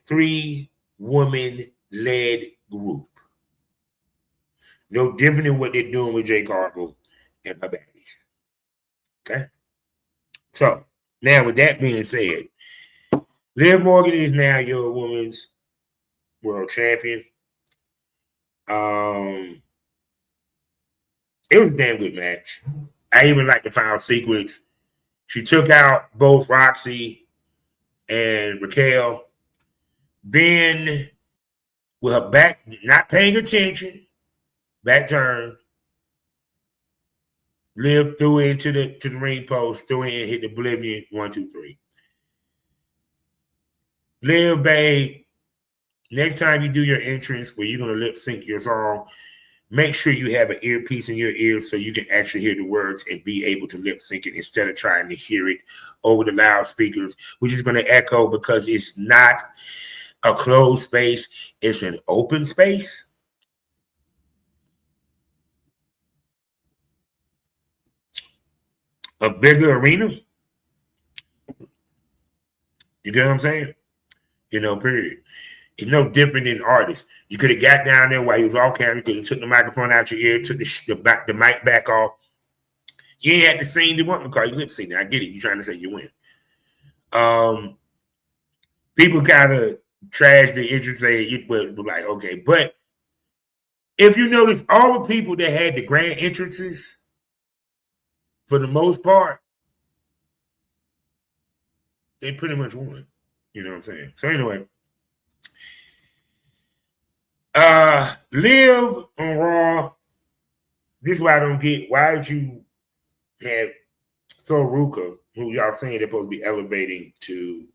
three-woman-led group. No different than what they're doing with Jay Cargill and her baddies. Okay? So, now with that being said, Liv Morgan is now your women's world champion. It was a damn good match. I even like the final sequence. She took out both Roxy and Raquel. Then with her back, not paying attention, back turn, Liv threw it into the ring post, threw it in, hit the Oblivion, 1, 2, 3. Liv, babe, next time you do your entrance where you're going to lip sync your song, make sure you have an earpiece in your ears so you can actually hear the words and be able to lip sync it instead of trying to hear it over the loudspeakers, which is going to echo because it's not a closed space. It's an open space. A bigger arena. You get what I'm saying? Period. It's no different than artists. You could have got down there while you was off camera. You could have took the microphone out your ear, took the mic back off. You ain't had to sing the one because you lip sync. I get it. You're trying to say you win. People kind of trash the entrance, say it was like, okay. But if you notice, all the people that had the grand entrances, for the most part, they pretty much won. You know what I'm saying? So anyway, Liv on Raw. This is why I don't get. Why did you have Ruka, who y'all saying they're supposed to be elevating to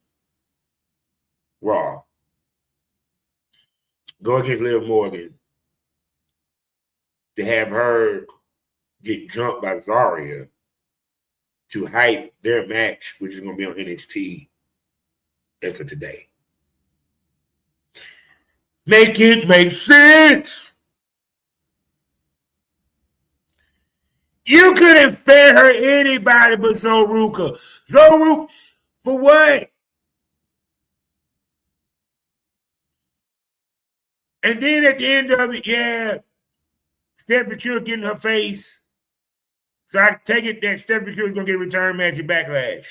Raw, go against Liv Morgan, to have her get jumped by Zarya to hype their match, which is going to be on NXT as of today. Make it make sense. You couldn't fed her anybody but Zoruka. Zoruka, for what? And then at the end of it, yeah, Stephanie Cure getting her face. So I take it that Stephanie Cure is going to get a return match at Backlash.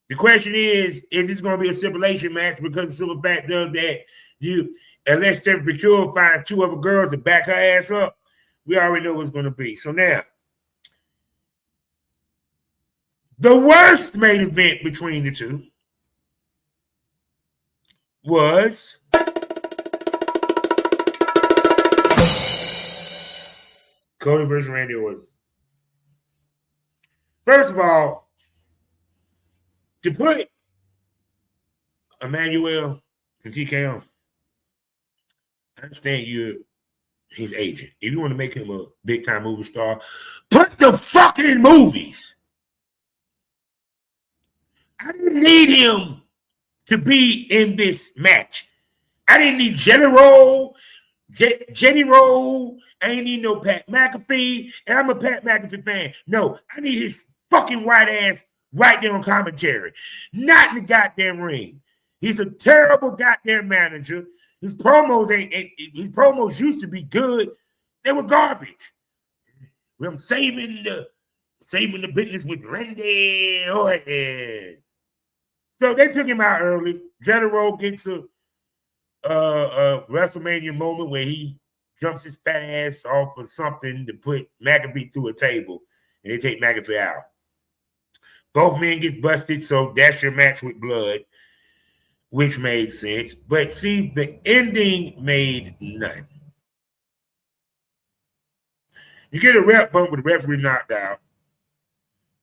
The question is this going to be a stipulation match? Because the simple fact of that, unless Stephanie Cure finds two other girls to back her ass up, we already know what's going to be. So now, the worst main event between the two was Cody versus Randy Orton. First of all, to put Emmanuel from TKO, I understand you're his agent. If you want to make him a big-time movie star, put the fucking in movies. I didn't need him to be in this match. I didn't need Jenny Roll. I ain't need no Pat McAfee. And I'm a Pat McAfee fan. No, I need his fucking white ass right there on commentary. Not in the goddamn ring. He's a terrible goddamn manager. His promos used to be good. They were garbage. I'm saving the business with Randy Orton. So they took him out early. General gets a WrestleMania moment where he jumps his fat ass off of something to put McAfee through a table, and they take McAfee out. Both men get busted, so that's your match with blood, which made sense. But see, the ending made none. You get a rep bump with the referee knocked out.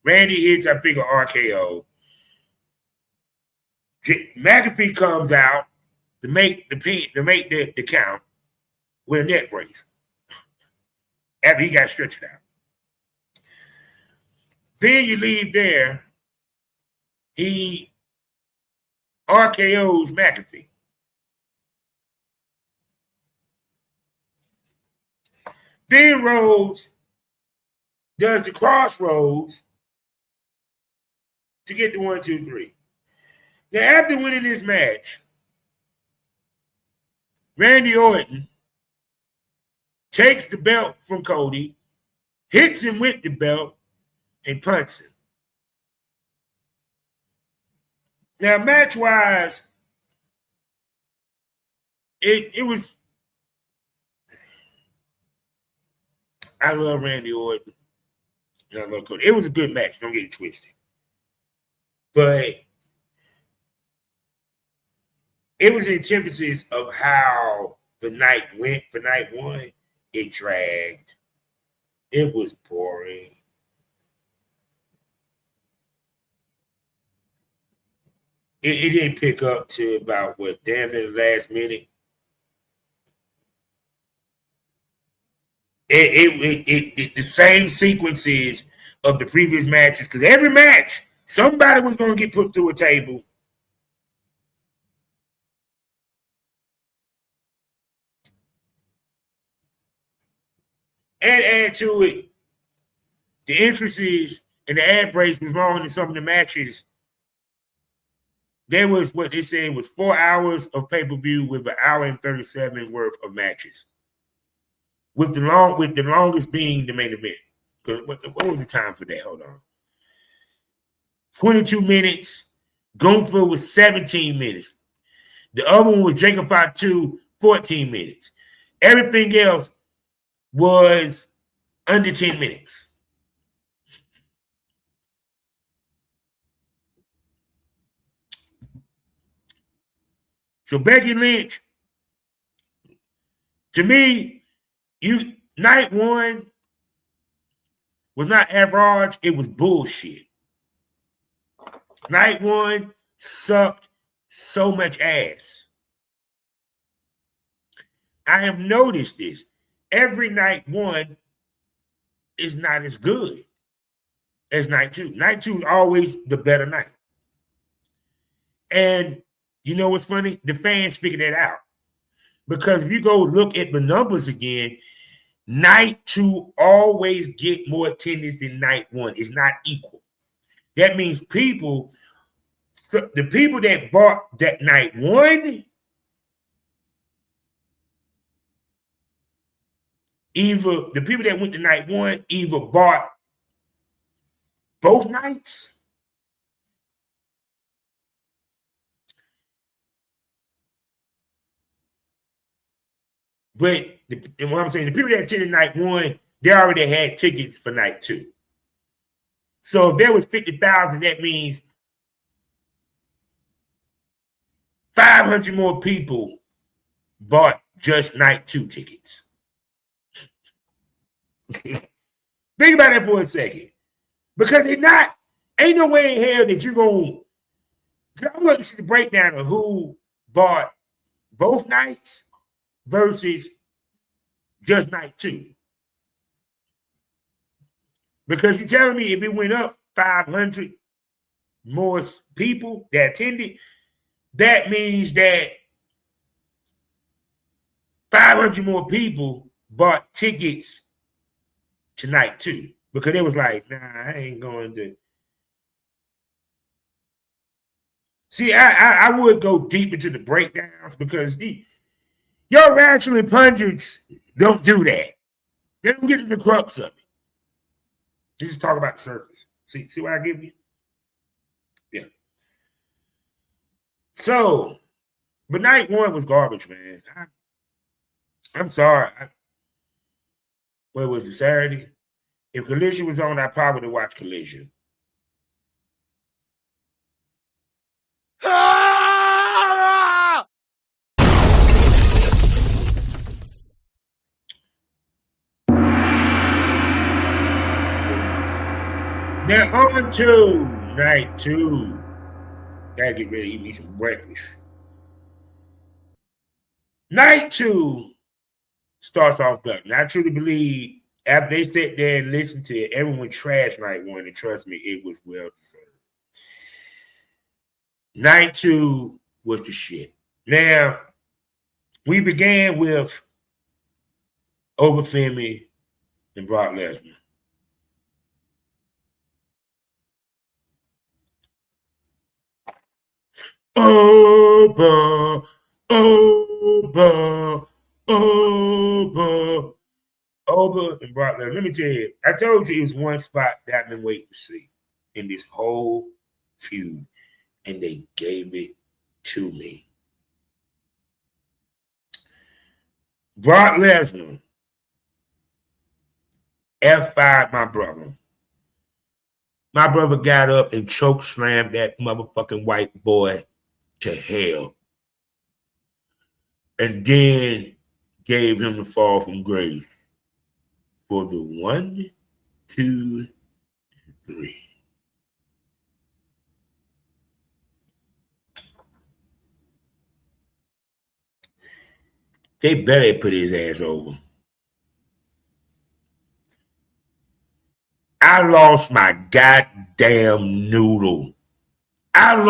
Randy hits, I think, an RKO. McAfee comes out to make the count with a neck brace after he got stretched out. Then you leave there. He RKO's McAfee. Then Rhodes does the crossroads to get the 1, 2, 3. Now, after winning this match, Randy Orton takes the belt from Cody, hits him with the belt, and punts him. Now, match-wise, it was... I love Randy Orton. And I love Cody. It was a good match. Don't get it twisted. But it was the antithesis of how the night went for night one. It dragged. It was boring. It didn't pick up to about damn near the last minute. The same sequences of the previous matches, because every match somebody was going to get put through a table. And add to it, the entrances and the ad breaks was longer than some of the matches. There was what they said was 4 hours of pay-per-view with an hour and 37 worth of matches. With the longest being the main event. Because what was the time for that? Hold on. 22 minutes. Gunther was 17 minutes. The other one was Jacob Fatu, 14 minutes. Everything else was under 10 minutes. So Becky Lynch, to me, night one was not average, it was bullshit. Night one sucked so much ass. I have noticed this. Every night one is not as good as night two. Night two is always the better night. And you know what's funny? The fans figured that out. Because if you go look at the numbers again, night two always get more attendance than night one. It's not equal. That means the people that bought that night one, either the people that went to night one either bought both nights, but what I'm saying, the people that attended night one, they already had tickets for night two. So if there was 50,000, that means 500 more people bought just night two tickets. Think about that for a second. Because ain't no way in hell that you're going to, I'm going to see the breakdown of who bought both nights versus just night two. Because you're telling me if it went up 500 more people that attended, that means that 500 more people bought tickets to night two. Because it was like, nah, I ain't going to. See, I would go deep into the breakdowns because your rational pundits don't do that. They don't get to the crux of it. They just talk about the surface. See what I give you? Yeah. So, but night one was garbage, man. I'm sorry. What was it, Saturday? If Collision was on, I probably would have watched Collision. Now on to night two. Gotta get ready to eat me some breakfast. Night two starts off better. And I truly believe after they sat there and listened to it, everyone trashed night one, and trust me, it was well deserved. Night two was the shit. Now, we began with Obafemi and Brock Lesnar. Oba and Brock Lesnar. Let me tell you, I told you it was one spot that I've been waiting to see in this whole feud, and they gave it to me. Brock Lesnar F5'd my brother. My brother got up and choke slammed that motherfucking white boy to hell. and then gave him the fall from grace for the 1, 2, 3. They better put his ass over. I lost my goddamn noodle. That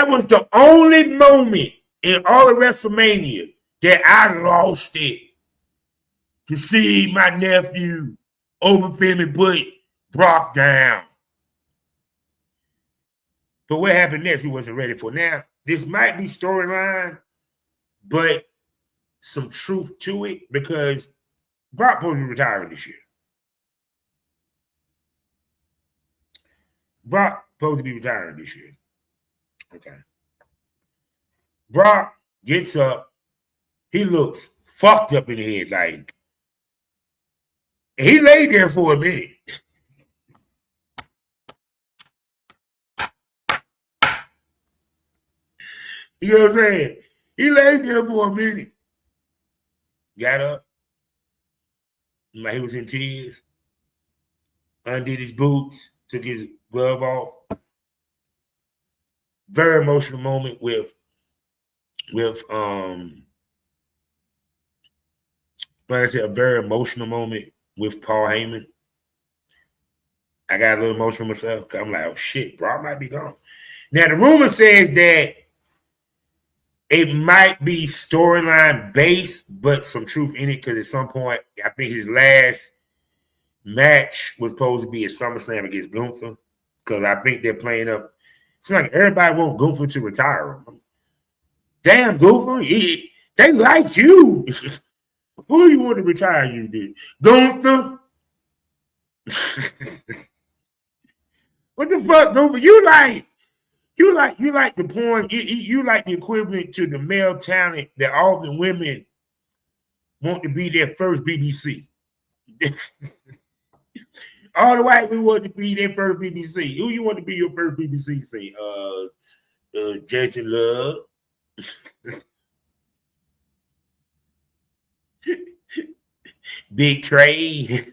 was the only moment in all of WrestleMania that I lost it. To see my nephew overfilm and put Brock down. But what happened next, he wasn't ready for. Now, this might be storyline, but some truth to it, because Brock supposed to be retiring this year. Brock supposed to be retiring this year. Okay. Brock gets up. He looks fucked up in the head. Like, he laid there for a minute. You know what I'm saying? He laid there for a minute. Got up. Like he was in tears. Undid his boots. Took his glove off. Very emotional moment with like I said, a very emotional moment with Paul Heyman. I got a little emotional myself. I'm like, oh shit, Brock might be gone. Now the rumor says that it might be storyline based, but some truth in it, because at some point, I think his last match was supposed to be at SummerSlam against Gunther, because I think they're playing up. It's like everybody wants Gunther to retire him. Damn, Gunther, they like you. Who you want to retire you, dude? Gunther? What the fuck, Gunther? You like the porn. You like the equivalent to the male talent that all the women want to be their first BBC. All the white women want to be their first BBC. Who you want to be your first BBC? Say, Jason Love. Big Trey.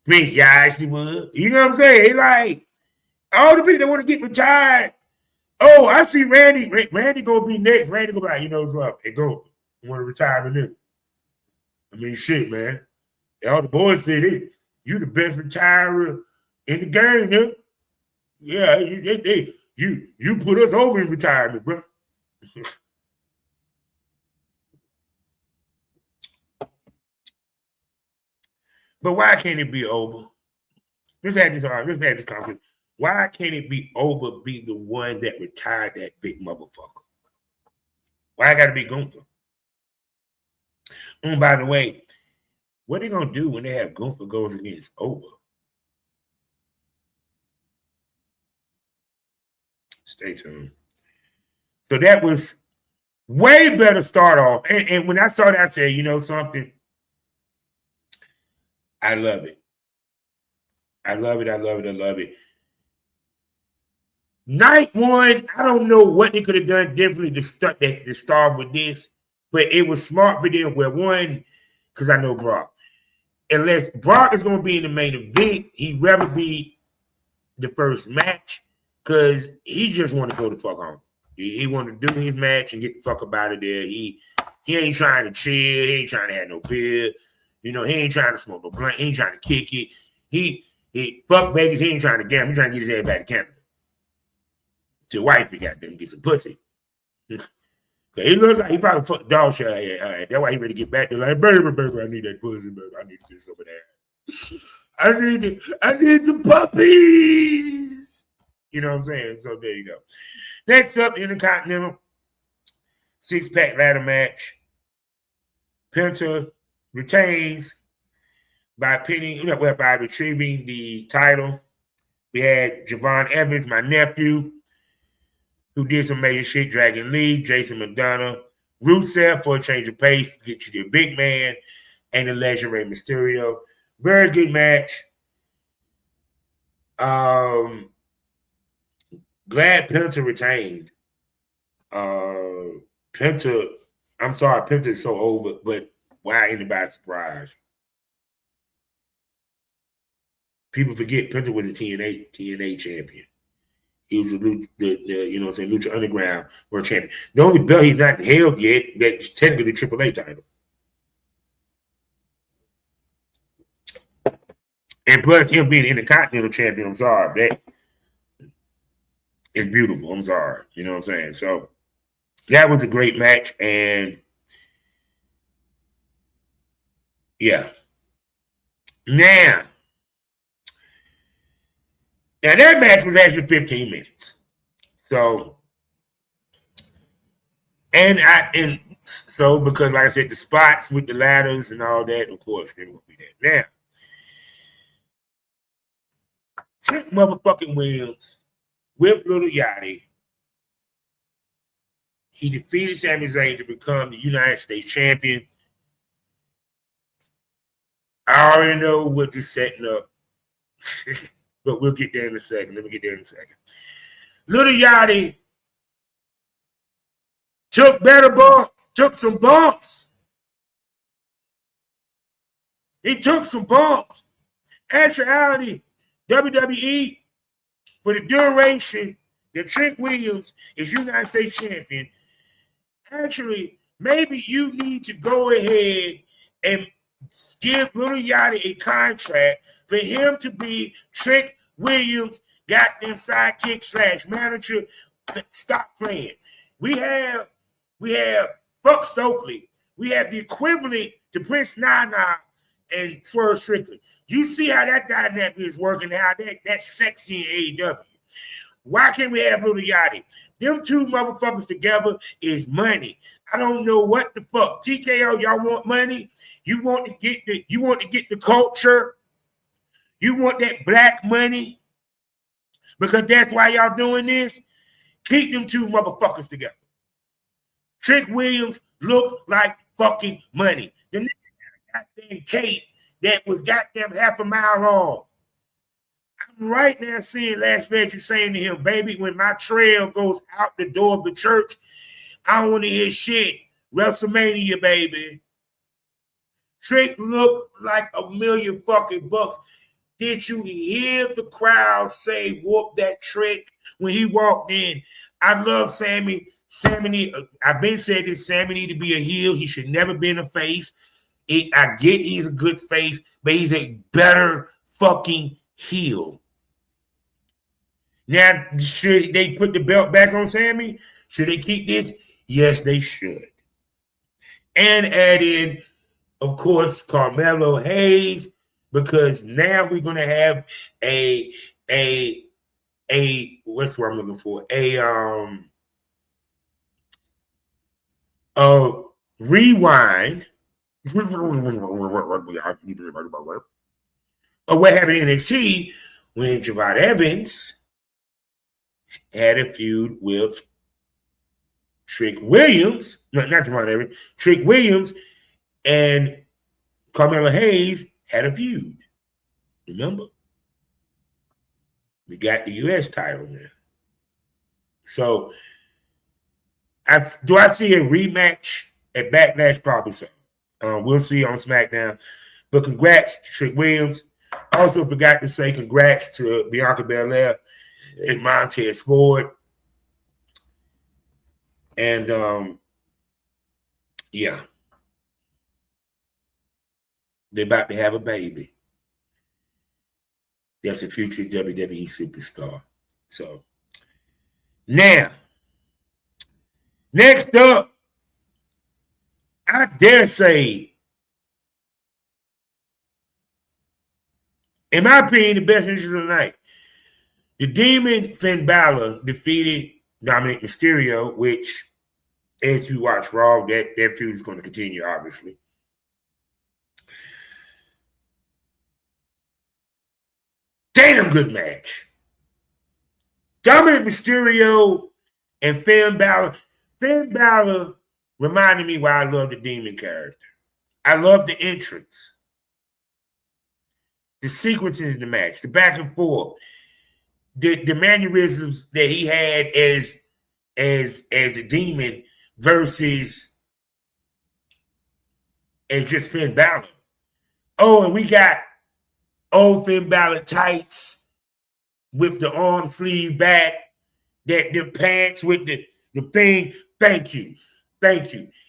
Prince Joshua. You know what I'm saying? Like, all the people that want to get retired. Oh, I see Randy. Randy gonna be next. Randy gonna be like, you know what's up? Hey, go. I want to retire with him. I mean, shit, man. All the boys said it. You the best retirer in the game, man. Yeah, you put us over in retirement, bro. But why can't it be over? Let's have this conference. Why can't it be over? Be the one that retired that big motherfucker. Why I got to be Gunther? And by the way, what are they gonna do when they have Gunther goes against over? Stay tuned. So that was way better start off. And when I saw that, I said, you know something? I love it. I love it. I love it. I love it. Night one, I don't know what they could have done differently to start with this, but it was smart for them. Where one, because I know Brock. Unless Brock is going to be in the main event, he'd rather be the first match, because he just want to go the fuck home. He want to do his match and get the fuck up out of there. He ain't trying to chill. He ain't trying to have no beer. You know, he ain't trying to smoke no blunt. He ain't trying to kick it. He fuck Vegas. He ain't trying to gamble. He trying to get his ass back to Canada. To wife, he got them get some pussy. He looked like he probably fucked dog shit. That's why he ready to get back there. Like, baby, I need that pussy, baby. I need to get some of that. I need the puppies. You know what I'm saying? So there you go. Next up, Intercontinental 6-pack ladder match. Penta retains by retrieving the title. We had Javon Evans, my nephew, who did some major shit. Dragon Lee, Jason McDonough, Rusev for a change of pace, get you the big man, and the legend Rey Mysterio. Very good match. Glad Penta retained. Penta, I'm sorry, Penta is so over, but why anybody surprised? People forget Penta was the TNA champion. He was the you know what I'm saying, Lucha Underground World Champion. The only belt he's not held yet that's technically the AAA title. And plus him being Intercontinental Champion, I'm sorry, that is beautiful. I'm sorry. You know what I'm saying? So that was a great match, and yeah. Now that match was actually 15 minutes. So, and so because like I said, the spots with the ladders and all that, of course, they won't be there. Now, Trick motherfucking Williams with Little Yachty, he defeated Sami Zayn to become the United States champion. I already know what they're setting up. But we'll get there in a second. Let me get there in a second. Little Yachty took better bumps, took some bumps. He took some bumps. Actuality, WWE, for the duration that Trick Williams is United States champion, actually, maybe you need to go ahead and give Little Yachty a contract for him to be Trick Williams' goddamn sidekick / manager. Stop playing. We have Buck Stokely. We have the equivalent to Prince Nana and Swerve Strickland. You see how that dynamic is working, how that's sexy in AEW. Why can't we have Little Yachty? Them two motherfuckers together is money. I don't know what the fuck. TKO, y'all want money? You want to get the culture? You want that black money? Because that's why y'all doing this? Keep them two motherfuckers together. Trick Williams looked like fucking money. The nigga had a goddamn cape that was goddamn half a mile long. I'm right now seeing Lash Legend saying to him, baby, when my trail goes out the door of the church, I don't want to hear shit. Wrestlemania, baby. Trick looked like $1 million fucking bucks. Did you hear the crowd say, whoop that Trick when he walked in? I love Sammy. I've been saying this, Sammy need to be a heel. He should never be in a face. I get he's a good face, but he's a better fucking heel. Now, should they put the belt back on Sammy? Should they keep this? Yes, they should. And add in, of course, Carmelo Hayes, because now we're going to have a what's what I'm looking for? A rewind of what happened in NXT when Javon Evans had a feud with Trick Williams, not Javon Evans, Trick Williams and Carmelo Hayes had a feud. Remember? We got the U.S. title now. So, do I see a rematch at Backlash? Probably so. We'll see on SmackDown. But congrats to Trick Williams. Also forgot to say congrats to Bianca Belair and Montez Ford. And, yeah. They're about to have a baby. That's a future WWE superstar. So, now, next up, I dare say, in my opinion, the best interest of the night. The Demon Finn Balor defeated Dominic Mysterio, which, as you watch Raw, that feud is going to continue, obviously. Damn good match. Dominic Mysterio and Finn Balor. Finn Balor reminded me why I love the Demon character. I love the entrance, the sequences in the match, the back and forth, the mannerisms that he had as the Demon versus it's just Finn Balor. Oh, and we got old Finn Balor tights with the arm sleeve back, that the pants with the thing. Thank you.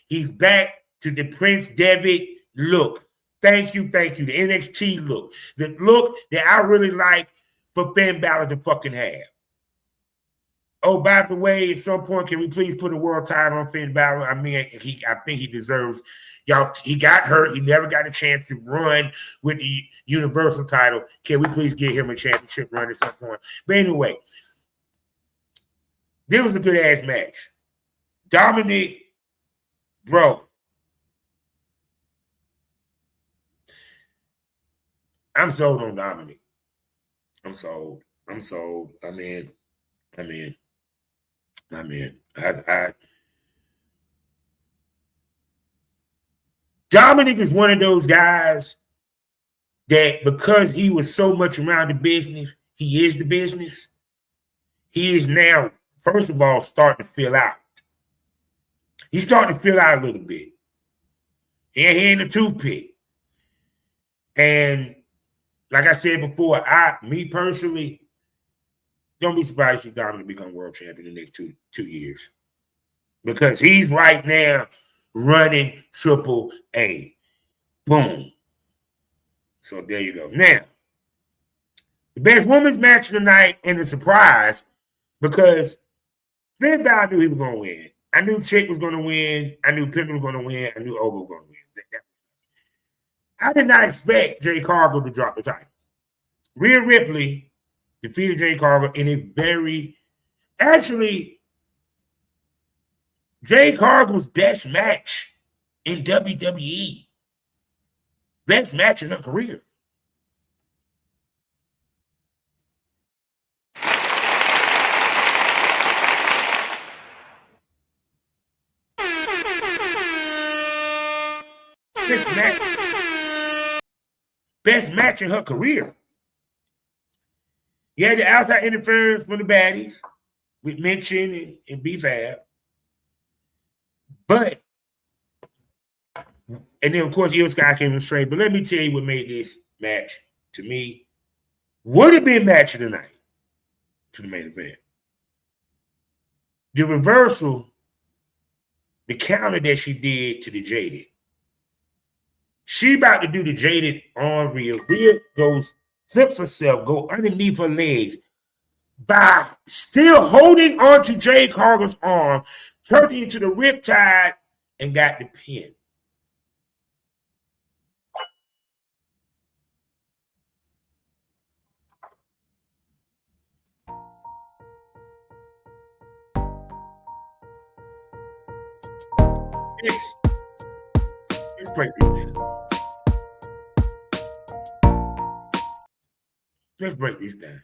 He's back to the Prince Devitt look. Thank you. The NXT look. The look that I really like for Finn Balor to fucking have. Oh, by the way, at some point, can we please put a world title on Finn Balor? I mean, I think he deserves. Y'all, he got hurt. He never got a chance to run with the Universal title. Can we please give him a championship run at some point? But anyway, this was a good ass match. Dominic, bro. I'm sold on Dominic. I'm sold. I'm in. Dominic is one of those guys that because he was so much around the business, he is the business. He is now, first of all, starting to fill out. He's starting to fill out a little bit. He ain't a toothpick. And like I said before, me personally, don't be surprised if Dominic become world champion in the next two years. Because he's right now running Triple A. Boom. So there you go. Now, the best women's match tonight, and a surprise, because Finn Balor knew he was going to win. I knew Chick was going to win. I knew Pippen was going to win. I knew Ogo was going to win. I did not expect Jay Cargill to drop the title. Rhea Ripley defeated Jay Cargill in a very, actually, Jay Cargill's best match in WWE. Best match in her career. Best match in her career. You had the outside interference from the baddies with Mention and B-Fab. But, and then of course, Io Sky came in straight. But let me tell you what made this match, to me, would have been match of the night to the main event. The reversal, the counter that she did to the Jaded. She about to do the Jaded on Rhea. Rhea goes, flips herself, go underneath her legs by still holding on to Jay Cargill's arm, turned it into the riptide and got the pin. Let's break this down. Let's break this down.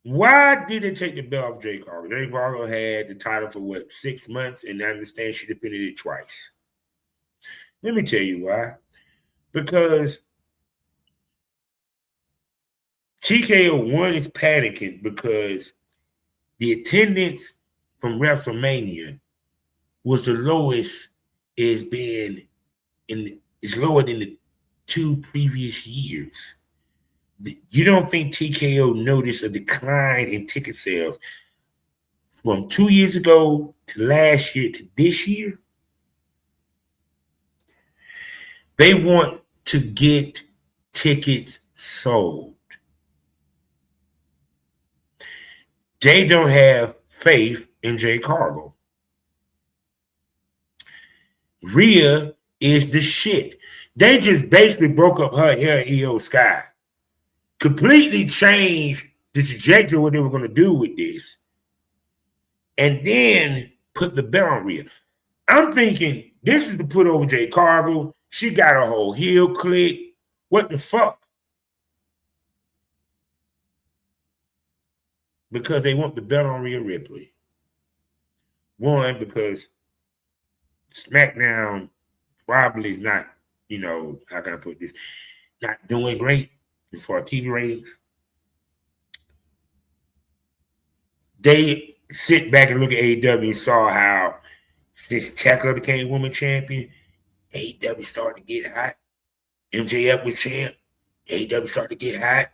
Why did it take the belt off Jay Cargill? Jay Cargill had the title for 6 months, and I understand she defended it twice. Let me tell you why. Because TKO 1 is panicking because the attendance from Wrestlemania was the lowest it's been it's lower than the 2 previous years. You don't think TKO noticed a decline in ticket sales from 2 years ago to last year to this year? They want to get tickets sold. They don't have faith in Jay Cargill. Rhea is the shit. They just basically broke up her Io Sky. Completely changed the trajectory of what they were going to do with this. And then put the belt on Rhea. I'm thinking this is to put over Jay Cargill. She got a whole heel click. What the fuck? Because they want the belt on Rhea Ripley. One, because SmackDown probably is not, how can I put this, not doing great as far as TV ratings. They sit back and look at AEW and saw how since Tekla became woman champion, AEW started to get hot. MJF was champ. AEW started to get hot.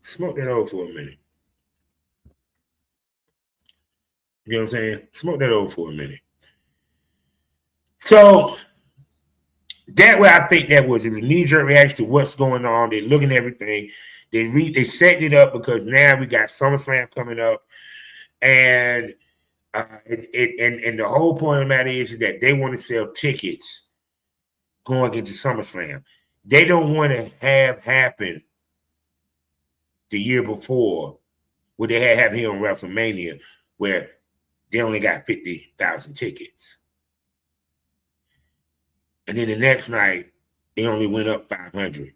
Smoke that over for a minute. You know what I'm saying? Smoke that over for a minute. So that way, I think that was a knee-jerk reaction to what's going on. They're looking at everything. They set it up because now we got SummerSlam coming up, and the whole point of the matter is that they want to sell tickets going into SummerSlam. They don't want to have happen the year before what they had happen here on WrestleMania, where they only got 50,000 tickets. And then the next night, they only went up 500.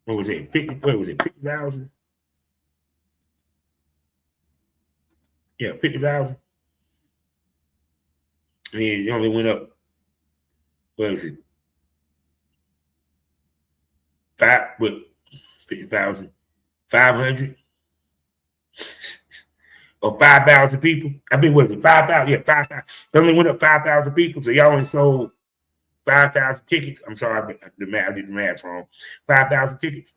What was it? 50,000? Yeah, 50,000. And then it only went up, what is it? 50,000? 500? Or 5,000 people. I think what was it? 5,000? Yeah, 5,000. They only went up 5,000 people, so y'all only sold 5,000 tickets. I'm sorry, I did the math wrong. 5,000 tickets.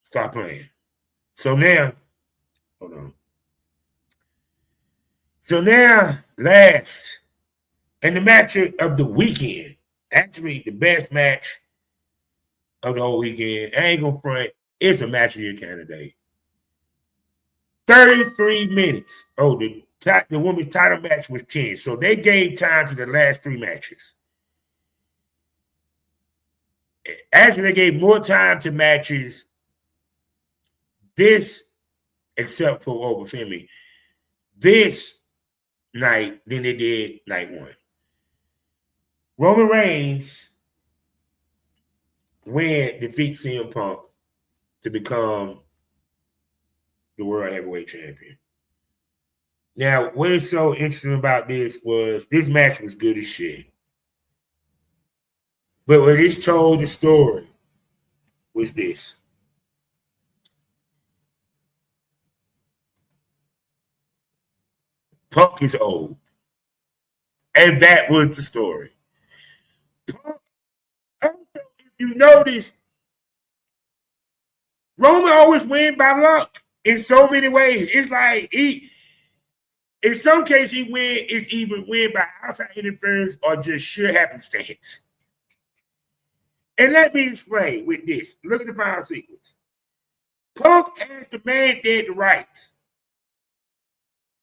Stop playing. So now, hold on. So now, last, and the match of the weekend, actually the best match of the whole weekend, I ain't gonna front, it's a match of your candidate. 33 minutes. Oh, the women's title match was 10. So they gave time to the last 3 matches. Actually, they gave more time to matches this, except for over Finley, this night than they did night 1. Roman Reigns defeats CM Punk to become the World Heavyweight Champion. Now, what is so interesting about this was this match was good as shit. But what it told the story was this. Punk is old. And that was the story. Punk, also, if you notice, Roman always wins by luck in so many ways. It's like in some cases, it's even win by outside interference or just sheer happenstance. And let me explain with this. Look at the final sequence. Punk has the man dead to rights.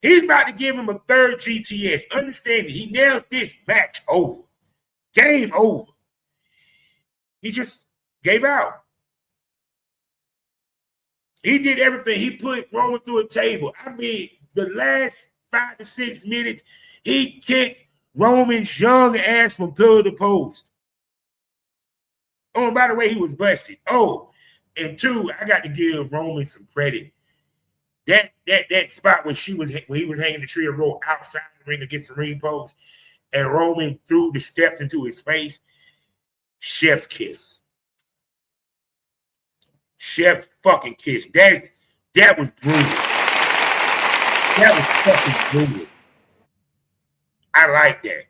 He's about to give him a 3rd GTS. Understand it. He nails this match over. Game over. He just gave out. He did everything. He put Roman through a table. I mean, the last 5 to 6 minutes, he kicked Roman's young ass from pillar to post. Oh, and by the way, he was busted. Oh, and 2, I got to give Roman some credit. That spot when he was hanging the tree of rope outside the ring against the ring post, and Roman threw the steps into his face. Chef's kiss. Chef's fucking kiss. That was brutal. That was fucking brutal. I like that.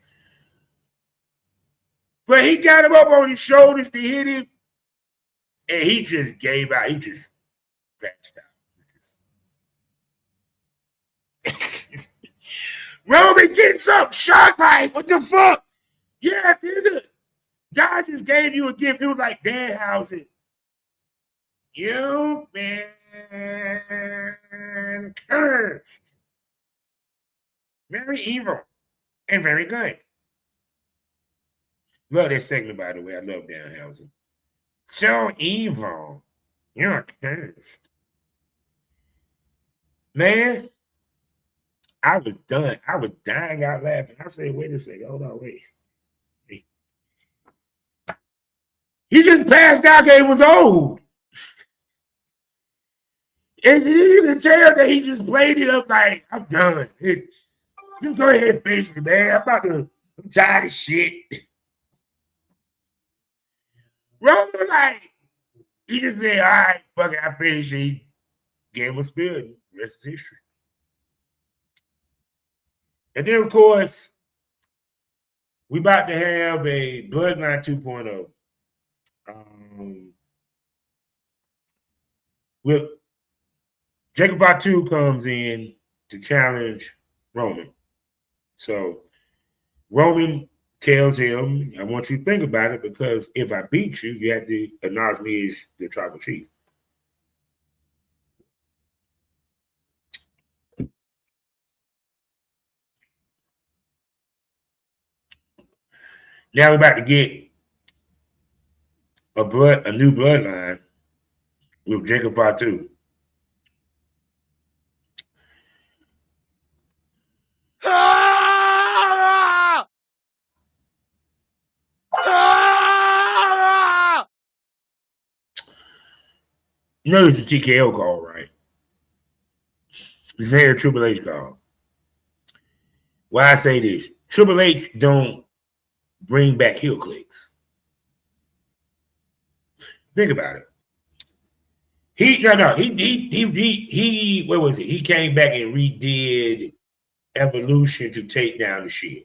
But he got him up on his shoulders to hit him, and he just gave out. He just passed out. Roman gets up, shocked like, what the fuck? Yeah, nigga. God just gave you a gift. It was like Danhausen. You've been cursed. Very evil and very good. Love that segment, by the way. I love Danhausen. So evil. You're cursed. Man, I was done. I was dying out laughing. I said, wait a second. Hold on, wait. He just passed out because he was old. And you can tell that he just played it up like, I'm done. Just go ahead and face me, man. I'm tired of shit. Roman, like, he just said, all right, fuck it, I finished it. He gave him a spirit. Rest is history. And then, of course, we about to have a Bloodline 2.0. With Jacob Fatu comes in to challenge Roman. So Roman tells him, I want you to think about it, because if I beat you, you have to acknowledge me as the tribal chief. Now we're about to get a new bloodline with Jacob Fatu. You know it's a TKO call, right? It's a Triple H call. Why I say this, Triple H don't bring back heel clicks. Think about it. He what was it? He came back and redid Evolution to take down the Shield.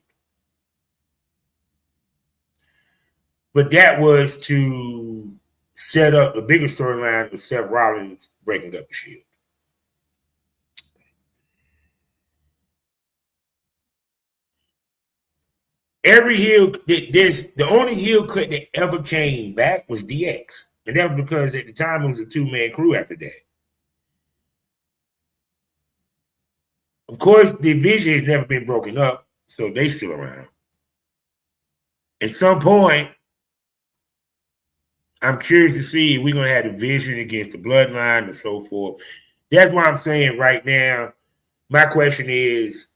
But that was to set up the bigger storyline with Seth Rollins breaking up the Shield. Every heel, the only heel cut that ever came back was DX. And that was because at the time it was a two-man crew after that. Of course, the division has never been broken up, so they still around. At some point, I'm curious to see if we're going to have division against the Bloodline and so forth. That's why I'm saying right now, my question is,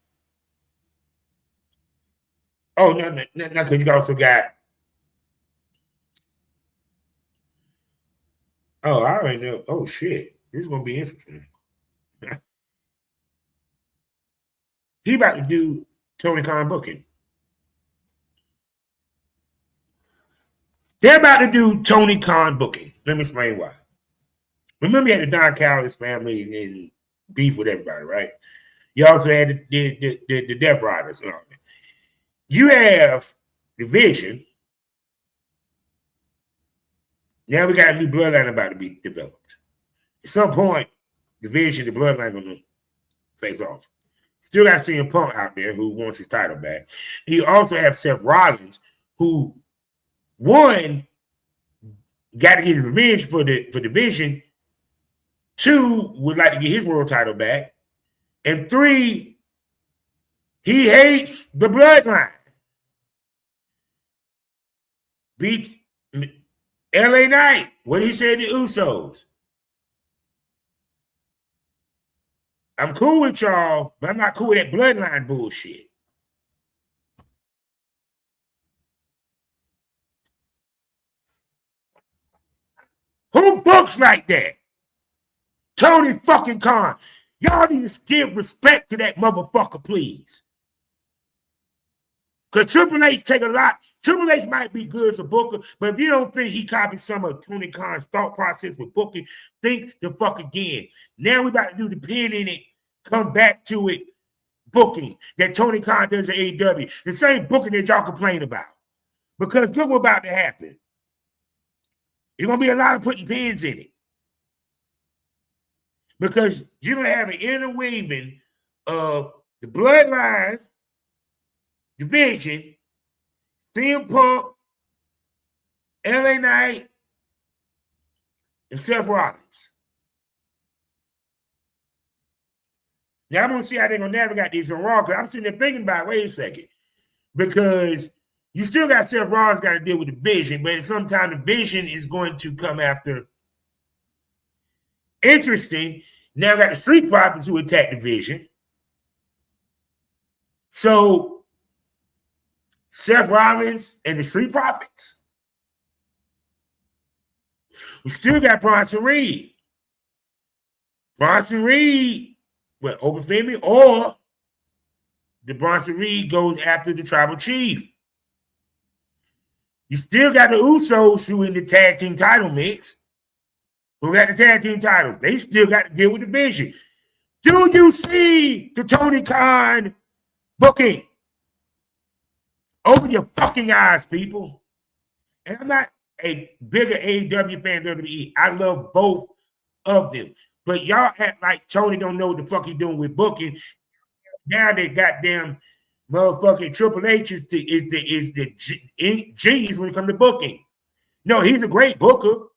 oh, no, because you also got, oh, I already know. Oh, shit. This is going to be interesting. He about to do Tony Khan booking. They're about to do Tony Khan booking. Let me explain why. Remember, you had the Don Callis family and beef with everybody, right? You also had the Death Riders and all that. You have Division. Now we got a new bloodline about to be developed. At some point, Division, the bloodline, going to face off. Still got CM Punk out there who wants his title back. You also have Seth Rollins, who, one, got to get his revenge for Division. Two, would like to get his world title back. And three, he hates the bloodline. Beat LA Knight, what he said to Usos. I'm cool with y'all, but I'm not cool with that bloodline bullshit. Who books like that? Tony fucking Khan. Y'all need to give respect to that motherfucker, please. Because Triple H take a lot. Triple H might be good as a booker, but if you don't think he copied some of Tony Khan's thought process with booking, think the fuck again. Now we about to do the pin in it, come back to it, booking that Tony Khan does at AEW. The same booking that y'all complain about. Because look what's about to happen. There's going to be a lot of putting pins in it. Because you're going to have an interweaving of the bloodline, Division, CM Punk, LA Knight, and Seth Rollins. Now I'm going to see how they're going to navigate these on Raw, because I'm sitting there thinking about, wait a second, because you still got Seth Rollins got to deal with Division, but at some time Division is going to come after. Interesting. Now got the Street Profits who attack Division. So Seth Rollins and the Street Profits. We still got Bronson Reed. Bronson Reed, what, over Femi, or the Bronson Reed goes after the tribal chief. You still got the Usos who in the tag team title mix. Who got the tag team titles? They still got to deal with the division. Do you see the Tony Khan booking? Open your fucking eyes, people. And I'm not a bigger AEW fan than WWE. I love both of them. But y'all act like Tony don't know what the fuck he doing with booking. Now they goddamn motherfucking Triple H is the genius when it comes to booking. No, he's a great booker.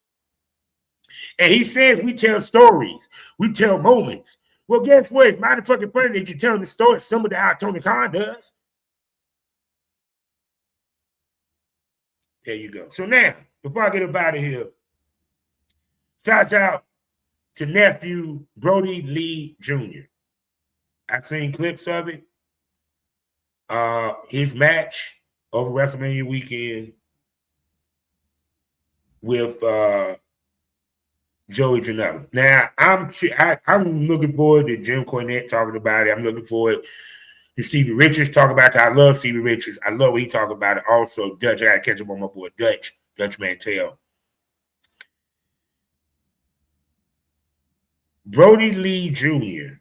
And he says we tell stories. We tell moments. Well, guess what? It's mighty fucking funny that you're telling the story similar to how Tony Khan does. There you go. So now, before I get up out of here, shout out to nephew Brodie Lee Jr. I've seen clips of it. His match over WrestleMania weekend with Joey Janela. Now, I'm looking forward to Jim Cornette talking about it. I'm looking forward to Stevie Richards talking about it. I love Stevie Richards. I love what he talk about it. Also, Dutch, I got to catch up on my boy Dutch Mantel. Brodie Lee Jr.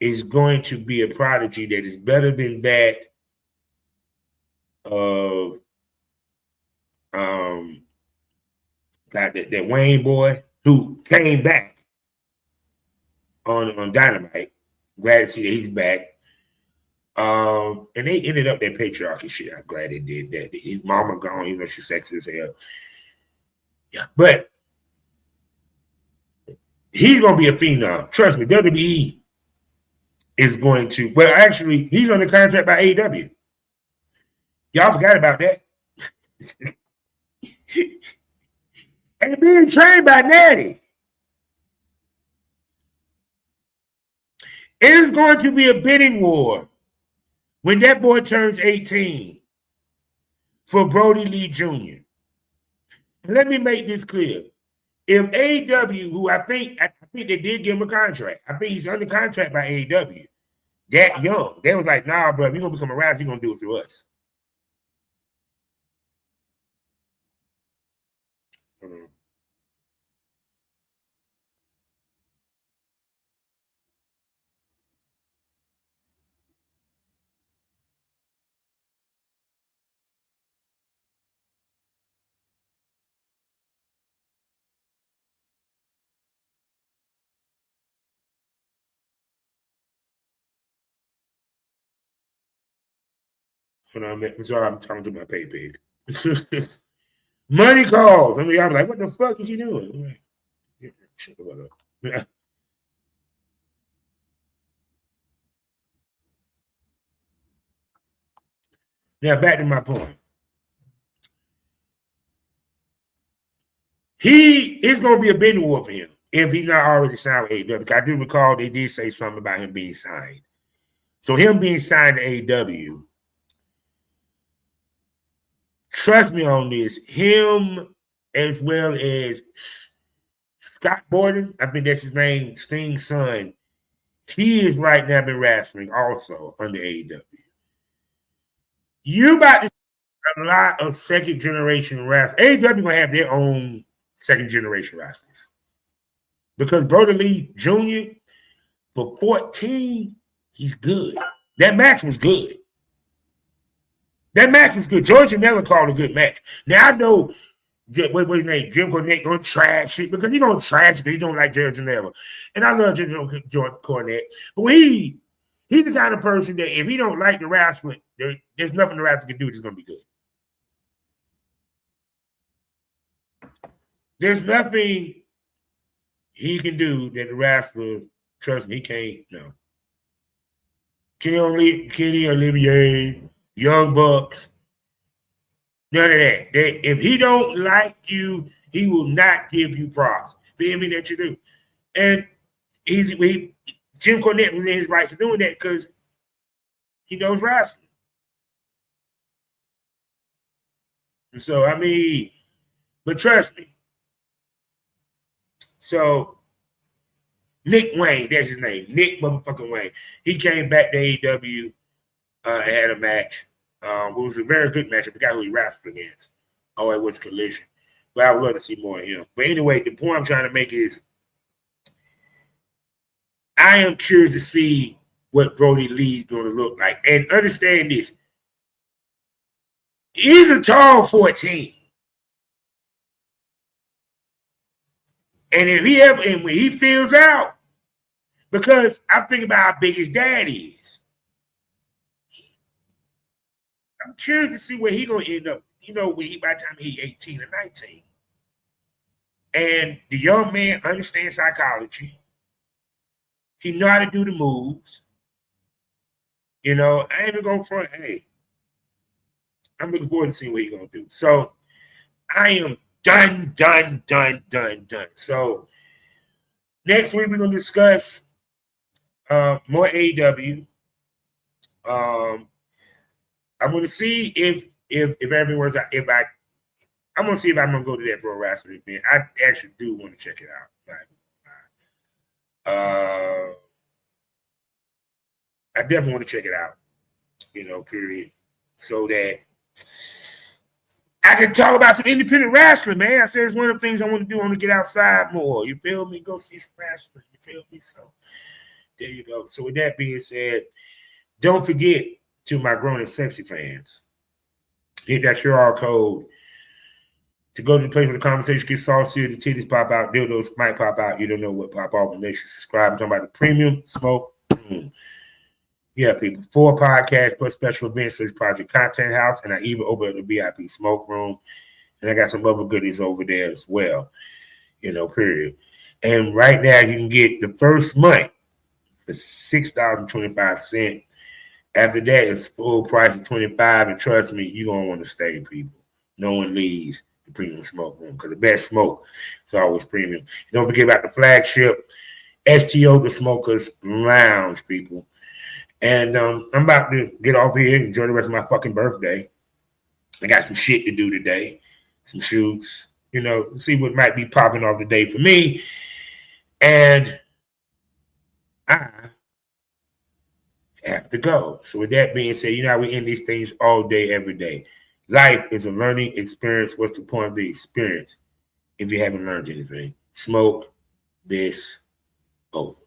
is going to be a prodigy that is better than that of that Wayne boy who came back on Dynamite. Glad to see that he's back. And they ended up that patriarchy shit. I'm glad they did that. His mama gone, even though she's sexy as hell. Yeah, but he's gonna be a phenom. Trust me, WWE is going to. Well, actually, he's under contract by AEW. Y'all forgot about that. And being trained by Natty. It is going to be a bidding war when that boy turns 18 for Brodie Lee Jr. And let me make this clear. If AEW, who I think they did give him a contract. I think he's under contract by AEW. That young. They was like, nah, bro, if you're going to become a wrestler, you're going to do it through us. I'm sorry, I'm talking to my pay pig. Money calls. I mean, I'm like, what the fuck is he doing? Shut the fuck up. Now, back to my point. He is going to be a bidding war for him if he's not already signed with AEW. Because I do recall they did say something about him being signed. So him being signed to AEW, trust me on this, him as well as Scott Borden, I think that's his name, Sting's son, he is right now been wrestling also under AEW. You about to see a lot of second generation wrestlers. AEW gonna have their own second generation wrestlers. Because Brodie Lee Jr. for 14, he's good. That match was good. Georgia never called a good match. Now I know what's his name? Jim Cornette gonna trash it because he's gonna trash it because he don't like Georgia Never. And I love Jim Cornette. But when he's the kind of person that if he don't like the wrestling, there's nothing the wrestler can do that's gonna be good. There's nothing he can do that the wrestler, trust me, he can't. No. Kenny Olivier, Young Bucks, none of that. If he don't like you, he will not give you props for anything that you do. And Jim Cornette was in his rights of doing that because he knows wrestling. And so, I mean, But trust me. So Nick Wayne, that's his name. Nick motherfucking Wayne. He came back to AEW and had a match. It was a very good match. I forgot who he wrestled against. Oh, it was Collision. But I would love to see more of him. But anyway, the point I'm trying to make is I am curious to see what Brodie Lee is going to look like. And understand this. He's a tall 14. And if he ever, and when he feels out, because I'm thinking about how big his dad is. I'm curious to see where he's going to end up, when by the time he's 18 or 19. And the young man understands psychology. He know how to do the moves. I ain't even going front. Hey, I'm looking forward to seeing what he's going to do. So I am done. So next week we're going to discuss more AEW. I'm going to see if everything works out. I'm going to see if I'm going to go to that pro wrestling event. I actually do want to check it out. I definitely want to check it out, period. So that I can talk about some independent wrestling, man. I said it's one of the things I want to do. I want to get outside more. You feel me? Go see some wrestling. You feel me? So there you go. So with that being said, don't forget to my grown and sexy fans, hit that QR code to go to the place where the conversation gets saucier, the titties pop out, dildos might pop out. You don't know what pop off, and make sure you subscribe. I'm talking about the premium smoke room. Yeah, people. 4 podcasts plus special events. So it's Project Content House, and I even opened up the VIP smoke room, and I got some other goodies over there as well. Period. And right now you can get the first month for $6.25. After that, it's full price of $25, and trust me, you're gonna want to stay, people. No one leaves the premium smoke room because the best smoke is always premium. And don't forget about the flagship STO, the Smokers Lounge, people. And I'm about to get off here and enjoy the rest of my fucking birthday. I got some shit to do today, some shoots, see what might be popping off today for me. And I have to go. So with that being said, how we end these things all day, every day. Life is a learning experience. What's the point of the experience if you haven't learned anything? Smoke this over.